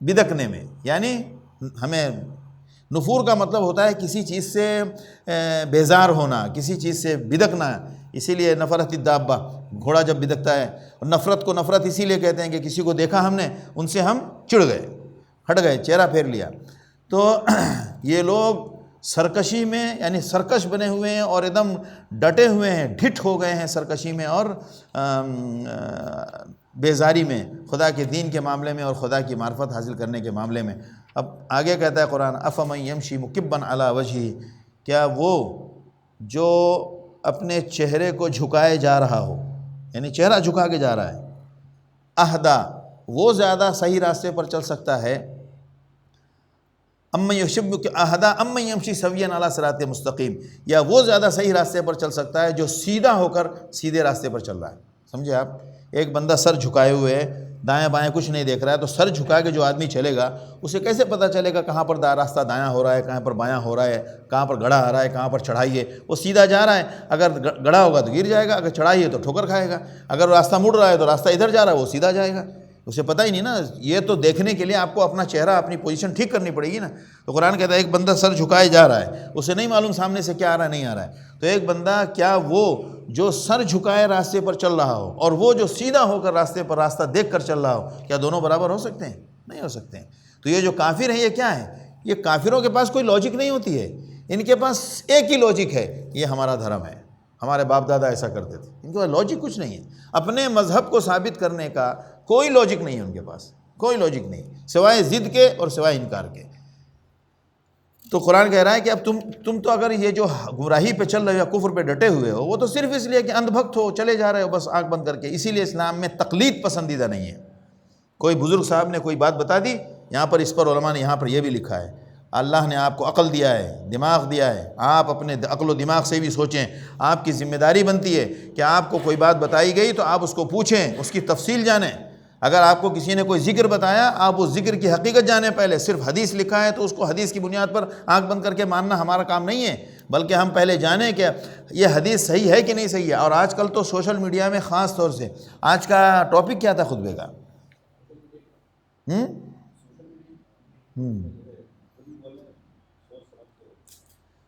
بدکنے میں۔ یعنی ہمیں نفور کا مطلب ہوتا ہے کسی چیز سے بیزار ہونا، کسی چیز سے بدکنا، اسی لیے نفرت الدابہ، گھوڑا جب بدکتا ہے، اور نفرت کو نفرت اسی لیے کہتے ہیں کہ کسی کو دیکھا ہم نے، ان سے ہم چڑ گئے، ہٹ گئے، چہرہ پھیر لیا۔ تو یہ لوگ سرکشی میں یعنی سرکش بنے ہوئے ہیں اور ایک دم ڈٹے ہوئے ہیں، ڈھٹ ہو گئے ہیں سرکشی میں اور بیزاری میں، خدا کے دین کے معاملے میں اور خدا کی معرفت حاصل کرنے کے معاملے میں۔ اب آگے کہتا ہے قرآن، افمن یمشی مکبا علی وجہہ، کیا وہ جو اپنے چہرے کو جھکائے جا رہا ہو، یعنی چہرہ جھکا کے جا رہا ہے، اہدا، وہ زیادہ صحیح راستے پر چل سکتا ہے، امن یشبک اہدا امن یمشی سویا علی صراط مستقیم، یا وہ زیادہ صحیح راستے پر چل سکتا ہے جو سیدھا ہو کر سیدھے راستے پر چل رہا ہے۔ سمجھے آپ؟ ایک بندہ سر جھکائے ہوئے ہے، دائیں بائیں کچھ نہیں دیکھ رہا ہے، تو سر جھکا کے جو آدمی چلے گا اسے کیسے پتہ چلے گا کہاں پر راستہ دایاں ہو رہا ہے، کہاں پر بایاں ہو رہا ہے، کہاں پر گڑھا آ رہا ہے، کہاں پر چڑھائی ہے؟ وہ سیدھا جا رہا ہے، اگر گڑھا ہوگا تو گر جائے گا، اگر چڑھائی ہے تو ٹھوکر کھائے گا، اگر راستہ مڑ رہا ہے تو راستہ ادھر جا رہا ہے وہ سیدھا جائے گا، اسے پتہ ہی نہیں نا۔ یہ تو دیکھنے کے لیے آپ کو اپنا چہرہ، اپنی پوزیشن ٹھیک کرنی پڑے گی نا۔ تو قرآن کہتا ہے ایک بندہ سر جھکائے جا رہا ہے، اسے نہیں معلوم سامنے سے کیا آ رہا ہے نہیں آ رہا ہے، تو ایک بندہ کیا وہ جو سر جھکائے راستے پر چل رہا ہو اور وہ جو سیدھا ہو کر راستے پر راستہ دیکھ کر چل رہا ہو، کیا دونوں برابر ہو سکتے ہیں؟ نہیں ہو سکتے ہیں۔ تو یہ جو کافر ہیں یہ کیا ہے؟ یہ کافروں کے پاس کوئی لاجک نہیں ہوتی ہے، ان کے پاس ایک ہی لاجک ہے، یہ ہمارا دھرم ہے، ہمارے باپ دادا ایسا کرتے تھے، ان کے پاس لاجک کچھ نہیں ہے، اپنے مذہب کو ثابت کرنے کا کوئی لاجک نہیں ہے ان کے پاس، کوئی لاجک نہیں سوائے ضد کے اور سوائے انکار کے۔ تو قرآن کہہ رہا ہے کہ اب تم تو اگر یہ جو گمراہی پہ چل رہے ہو یا کفر پہ ڈٹے ہوئے ہو، وہ تو صرف اس لیے کہ اندھ بھکت ہو، چلے جا رہے ہو بس آنکھ بند کر کے، اسی لیے اسلام میں تقلید پسندیدہ نہیں ہے۔ کوئی بزرگ صاحب نے کوئی بات بتا دی، یہاں پر اس پر علماء نے یہاں پر یہ بھی لکھا ہے، اللہ نے آپ کو عقل دیا ہے، دماغ دیا ہے، آپ اپنے عقل و دماغ سے بھی سوچیں، آپ کی ذمہ داری بنتی ہے کہ آپ کو کوئی بات بتائی گئی تو آپ اس کو پوچھیں، اس کی تفصیل جانیں۔ اگر آپ کو کسی نے کوئی ذکر بتایا، آپ اس ذکر کی حقیقت جانیں پہلے، صرف حدیث لکھا ہے تو اس کو حدیث کی بنیاد پر آنکھ بند کر کے ماننا ہمارا کام نہیں ہے، بلکہ ہم پہلے جانیں کہ یہ حدیث صحیح ہے کہ نہیں صحیح ہے۔ اور آج کل تو سوشل میڈیا میں خاص طور سے، آج کا ٹاپک کیا تھا خطبے کا؟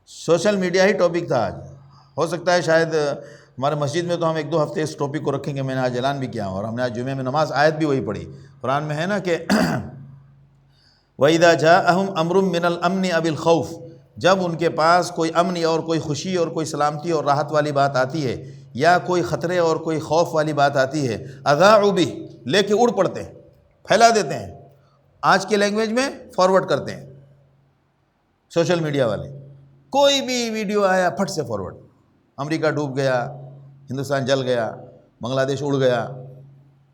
سوشل میڈیا ہی ٹاپک تھا آج، ہو سکتا ہے شاید ہمارے مسجد میں تو ہم 1-2 ہفتے اس ٹاپک کو رکھیں گے، میں نے آج اعلان بھی کیا اور ہم نے آج جمعے میں نماز آیت بھی وہی پڑھی۔ قرآن میں ہے نا کہ وَإِذَا جَاءَهُمْ أَمْرٌ مِّنَ الْأَمْنِ أَوِ الْخَوْفِ، جب ان کے پاس کوئی امن اور کوئی خوشی اور کوئی سلامتی اور راحت والی بات آتی ہے، یا کوئی خطرے اور کوئی خوف والی بات آتی ہے، اذاعوا بہ، لے کے اڑ پڑتے ہیں، پھیلا دیتے ہیں، آج کے لینگویج میں فارورڈ کرتے ہیں سوشل میڈیا والے، کوئی بھی ویڈیو آیا پھٹ سے فارورڈ، امریکہ ڈوب گیا، ہندوستان جل گیا، بنگلہ دیش اڑ گیا،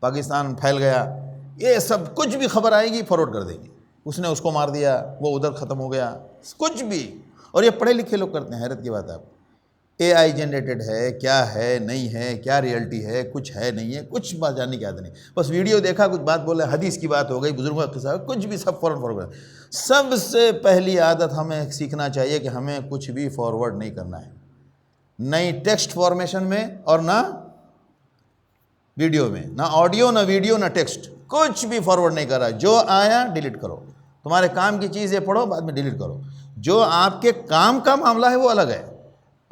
پاکستان پھیل گیا، یہ سب کچھ بھی خبر آئے گی فارورڈ کر دیں گے، اس نے اس کو مار دیا، وہ ادھر ختم ہو گیا، کچھ بھی. اور یہ پڑھے لکھے لوگ کرتے ہیں. حیرت کی بات ہے، آپ اے آئی جنریٹڈ ہے، کیا ہے نہیں ہے، کیا ریئلٹی ہے، کچھ ہے نہیں ہے، کچھ بات جاننے کی عادت نہیں. بس ویڈیو دیکھا، کچھ بات بولے، حدیث کی بات ہو گئی، بزرگوں کا قصہ، کچھ بھی سب فوراً فارورڈ. سب سے پہلی عادت ہمیں سیکھنا چاہیے کہ ہمیں کچھ بھی فارورڈ نہیں کرنا ہے، نہ ٹیکسٹ فارمیشن میں اور نہ ویڈیو میں، نہ آڈیو نہ ویڈیو نہ ٹیکسٹ، کچھ بھی فارورڈ نہیں کر رہا. جو آیا ڈیلیٹ کرو. تمہارے کام کی چیز ہے پڑھو، بعد میں ڈیلیٹ کرو. جو آپ کے کام کا معاملہ ہے وہ الگ ہے.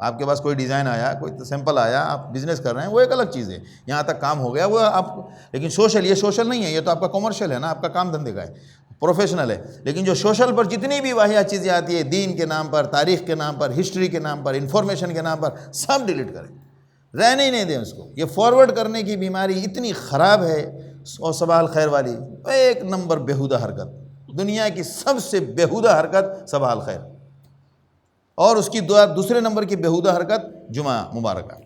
آپ کے پاس کوئی ڈیزائن آیا، کوئی سیمپل آیا، آپ بزنس کر رہے ہیں، وہ ایک الگ چیز ہے. یہاں تک کام ہو گیا وہ آپ. لیکن سوشل، یہ سوشل نہیں ہے، یہ تو آپ کا کمرشل ہے نا، آپ کا کام دھندے کا ہے، پروفیشنل ہے. لیکن جو سوشل پر جتنی بھی واحد چیزیں آتی ہے، دین کے نام پر، تاریخ کے نام پر، ہسٹری کے نام پر، انفارمیشن کے نام پر، سب ڈیلیٹ کریں، رہنے ہی نہیں دیں اس کو. یہ فارورڈ کرنے کی بیماری اتنی خراب ہے. اور صباح الخیر والی ایک نمبر بیہودہ حرکت، دنیا کی سب سے بیہودہ حرکت صباح الخیر. اور اس کی دوسرے نمبر کی بیہودہ حرکت جمعہ مبارکہ.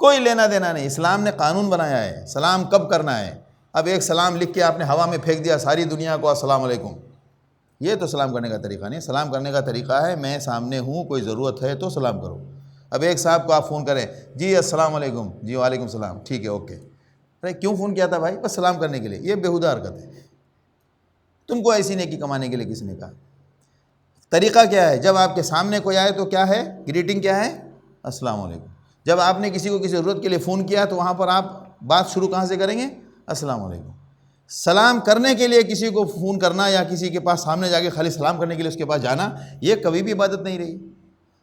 کوئی لینا دینا نہیں. اسلام نے قانون بنایا ہے سلام کب کرنا ہے. اب ایک سلام لکھ کے آپ نے ہوا میں پھینک دیا ساری دنیا کو، السلام علیکم. یہ تو سلام کرنے کا طریقہ نہیں. سلام کرنے کا طریقہ ہے میں سامنے ہوں، کوئی ضرورت ہے تو سلام کرو. اب ایک صاحب کو آپ فون کریں، جی السلام علیکم، جی وعلیکم السلام، ٹھیک ہے اوکے. ارے کیوں فون کیا تھا بھائی؟ بس سلام کرنے کے لیے. یہ بیہودہ حرکت ہے. تم کو ایسی نیکی کمانے کے لیے کس نے کہا؟ طریقہ کیا ہے؟ جب آپ کے سامنے کوئی آئے تو کیا ہے گریٹنگ، کیا ہے؟ السلام علیکم. جب آپ نے کسی کو کسی ضرورت کے لیے فون کیا تو وہاں پر آپ بات شروع کہاں سے کریں گے؟ السلام علیکم. سلام کرنے کے لیے کسی کو فون کرنا یا کسی کے پاس سامنے جا کے خالی سلام کرنے کے لیے اس کے پاس جانا، یہ کبھی بھی عبادت نہیں رہی.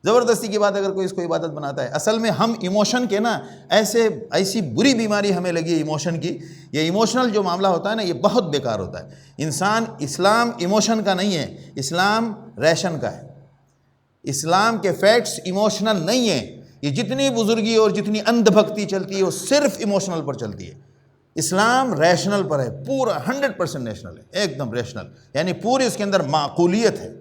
زبردستی کی بات اگر کوئی اس کو عبادت بناتا ہے. اصل میں ہم ایموشن کے نا ایسی بری بیماری ہمیں لگی ہے ایموشن کی. یہ ایموشنل جو معاملہ ہوتا ہے نا، یہ بہت بیکار ہوتا ہے. اسلام ایموشن کا نہیں ہے، اسلام ریشن کا ہے. اسلام کے فیکٹس ایموشنل نہیں ہیں. یہ جتنی بزرگی اور جتنی اندھ بھکتی چلتی ہے وہ صرف ایموشنل پر چلتی ہے. اسلام ریشنل پر ہے، پورا 100% ریشنل ہے، ایک دم ریشنل. یعنی پوری اس کے اندر معقولیت ہے.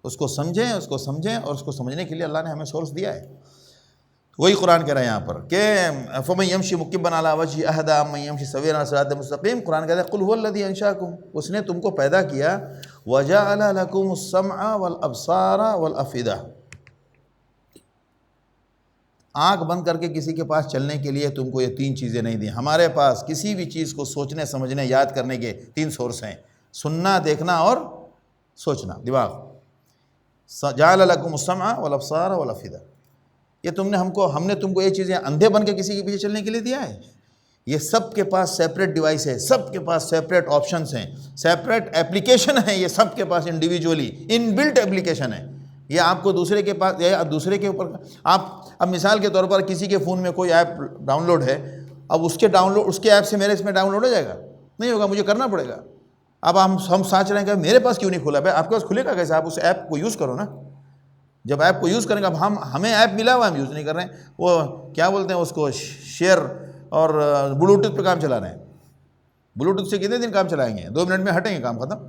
اس کو سمجھیں اور اس کو سمجھنے کے لیے اللہ نے ہمیں سورس دیا ہے. وہی قرآن کہہ رہا ہے یہاں پر کہ فَمَن يَمْشِ مُكِبًّا عَلَىٰ وَجْهِهِ أَهْدَىٰ أَمَّن يَمْشِ سَوِيًّا عَلَىٰ صِرَاطٍ مُسْتَقِيمٍ. قرآن کہتا ہے قُلْ هُوَ الَّذِي أَنشَأَكُمْ، اس نے تم کو پیدا کیا. وَجَعَلَ لَكُمُ السَّمْعَ وَالْأَبْصَارَ وَالْأَفْئِدَةَ. آنکھ بند کر کے کسی کے پاس چلنے کے لیے تم کو یہ تین چیزیں نہیں دیں. ہمارے پاس کسی بھی چیز کو سوچنے سمجھنے یاد کرنے کے تین سورس ہیں: سننا، دیکھنا اور سوچنا، دماغ. جعل لکم السمع والابصار والافئدہ. یہ ہم نے تم کو یہ چیزیں اندھے بن کے کسی کے پیچھے چلنے کے لیے دیا ہے. یہ سب کے پاس سیپریٹ ڈیوائس ہے، سب کے پاس سیپریٹ آپشنس ہیں، سیپریٹ ایپلیکیشن ہے. یہ سب کے پاس انڈیویجولی ان بلٹ ایپلیکیشن ہے. یہ آپ کو دوسرے کے پاس یا دوسرے کے اوپر آپ اب مثال کے طور پر کسی کے فون میں کوئی ایپ ڈاؤن لوڈ ہے، اب اس کے ایپ سے میرے اس میں ڈاؤن لوڈ ہو جائے گا؟ نہیں ہوگا، مجھے کرنا پڑے گا. اب ہم سوچ رہے ہیں کہ میرے پاس کیوں نہیں کھلا؟ بھائی آپ کے پاس کھلے گا کیسے؟ آپ اس ایپ کو یوز کرو نا. جب ایپ کو یوز کریں گے، اب ہمیں ایپ ملا ہوا ہم یوز نہیں کر رہے ہیں. وہ کیا بولتے ہیں اس کو، شیئر اور بلوٹوتھ پہ کام چلا رہے ہیں. بلوٹوتھ سے کتنے دن کام چلائیں گے؟ 2 منٹ میں ہٹیں گے، کام ختم.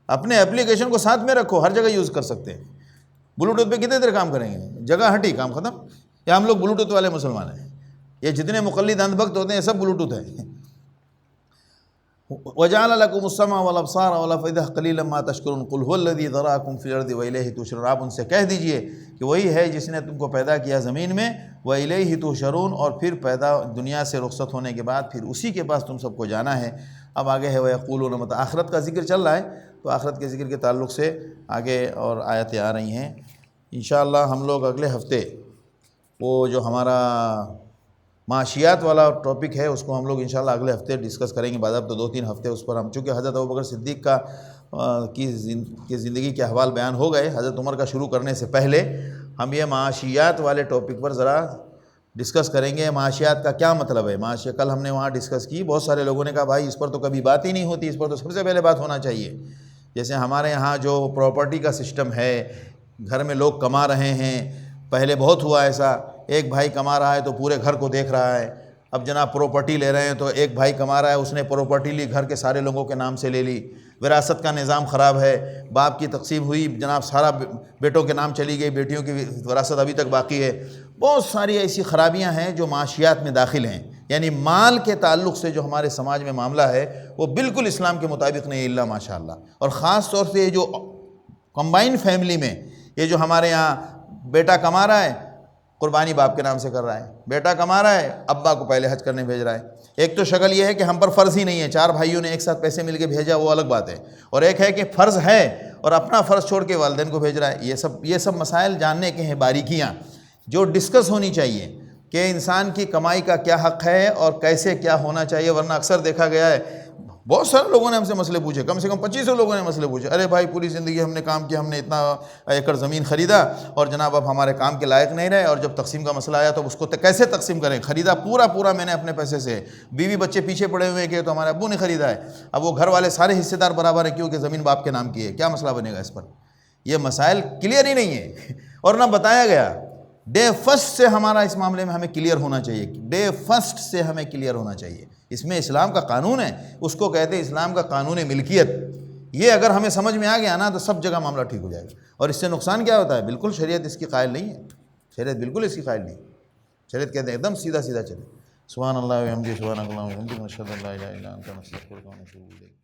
اپنے اپلیکیشن کو ساتھ میں رکھو، ہر جگہ یوز کر سکتے ہیں. بلوٹوتھ پہ کتنے دیر کام کریں گے؟ جگہ ہٹی، کام ختم. یا ہم لوگ بلوٹوتھ والے مسلمان ہیں؟ یہ جتنے مقلد اندھ بھکت ہوتے ہیں سب بلوٹوتھ ہیں. وَجَعَلَ لَكُمُ السَّمْعَ وَالْأَبْصَارَ وَالْأَفْئِدَةَ قَلِيلًا مَا تَشْكُرُونَ قُلْ هُوَ الَّذِي ذَرَأَكُمْ فِي الْأَرْضِ وَإِلَيْهِ تُحْشَرُونَ. آپ ان سے کہہ دیجئے کہ وہی ہے جس نے تم کو پیدا کیا زمین میں، وَإِلَيْهِ تُحْشَرُونَ، اور پھر دنیا سے رخصت ہونے کے بعد پھر اسی کے پاس تم سب کو جانا ہے. اب آگے ہے وَيَقُولُونَ مَتَىٰ. آخرت کا ذکر چل رہا ہے، تو آخرت کے ذکر کے تعلق سے آگے اور آیتیں آ رہی ہیں. انشاءاللہ ہم لوگ اگلے ہفتے وہ جو ہمارا معاشیات والا ٹاپک ہے اس کو ہم لوگ انشاءاللہ اگلے ہفتے ڈسکس کریں گے. باضابطہ 2-3 ہفتے اس پر ہم، چونکہ حضرت ابوبکر صدیق کی زندگی کے احوال بیان ہو گئے، حضرت عمر کا شروع کرنے سے پہلے ہم یہ معاشیات والے ٹاپک پر ذرا ڈسکس کریں گے. معاشیات کا کیا مطلب ہے؟ کل ہم نے وہاں ڈسکس کی. بہت سارے لوگوں نے کہا بھائی اس پر تو کبھی بات ہی نہیں ہوتی، اس پر تو سب سے پہلے بات ہونا چاہیے. جیسے ہمارے یہاں جو پراپرٹی کا سسٹم ہے، گھر میں لوگ کما رہے ہیں. پہلے بہت ہوا ایسا، ایک بھائی کما رہا ہے تو پورے گھر کو دیکھ رہا ہے. اب جناب پراپرٹی لے رہے ہیں تو ایک بھائی کما رہا ہے، اس نے پراپرٹی لی، گھر کے سارے لوگوں کے نام سے لے لی. وراثت کا نظام خراب ہے. باپ کی تقسیم ہوئی، جناب سارا بیٹوں کے نام چلی گئی، بیٹیوں کی وراثت ابھی تک باقی ہے. بہت ساری ایسی خرابیاں ہیں جو معاشیات میں داخل ہیں. یعنی مال کے تعلق سے جو ہمارے سماج میں معاملہ ہے وہ بالکل اسلام کے مطابق نہیں الا ماشاء اللہ. اور خاص طور سے یہ جو کمبائن فیملی میں یہ جو ہمارے یہاں بیٹا کما رہا ہے قربانی باپ کے نام سے کر رہا ہے، بیٹا کما رہا ہے ابا کو پہلے حج کرنے بھیج رہا ہے. ایک تو شکل یہ ہے کہ ہم پر فرض ہی نہیں ہے، 4 بھائیوں نے ایک ساتھ پیسے مل کے بھیجا وہ الگ بات ہے، اور ایک ہے کہ فرض ہے اور اپنا فرض چھوڑ کے والدین کو بھیج رہا ہے. یہ سب مسائل جاننے کے ہیں، باریکیاں جو ڈسکس ہونی چاہیے کہ انسان کی کمائی کا کیا حق ہے اور کیسے کیا ہونا چاہیے. ورنہ اکثر دیکھا گیا ہے بہت سارے لوگوں نے ہم سے مسئلے پوچھے، کم سے کم 2500 لوگوں نے مسئلے پوچھے، ارے بھائی پوری زندگی ہم نے کام کیا، ہم نے اتنا ایکڑ زمین خریدا اور جناب اب ہمارے کام کے لائق نہیں رہے، اور جب تقسیم کا مسئلہ آیا تو اس کو کیسے تقسیم کریں، خریدا پورا میں نے اپنے پیسے سے، بیوی بچے پیچھے پڑے ہوئے کہ تو ہمارے ابو نے خریدا ہے، اب وہ گھر والے سارے حصے دار برابر ہیں کیونکہ زمین باپ کے نام کی ہے، کیا مسئلہ بنے گا اس پر. یہ مسائل کلیئر ہی نہیں ہے اور نہ بتایا گیا. ڈے فرسٹ سے ہمارا اس معاملے میں ہمیں کلیئر ہونا چاہیے، ڈے فرسٹ سے ہمیں کلیئر ہونا چاہیے. اس میں اسلام کا قانون ہے، اس کو کہتے ہیں اسلام کا قانون ملکیت. یہ اگر ہمیں سمجھ میں آ گیا نا تو سب جگہ معاملہ ٹھیک ہو جائے گا. اور اس سے نقصان کیا ہوتا ہے؟ بالکل شریعت اس کی قائل نہیں ہے، شریعت بالکل اس کی قائل نہیں. شریعت کہتے ہیں ایک دم سیدھا چلے. سبحان اللہ و بحمدہ، سبحانک اللہم و بحمدک، نشہد ان لا الہ الا انت، نستغفرک و نتوب الیک.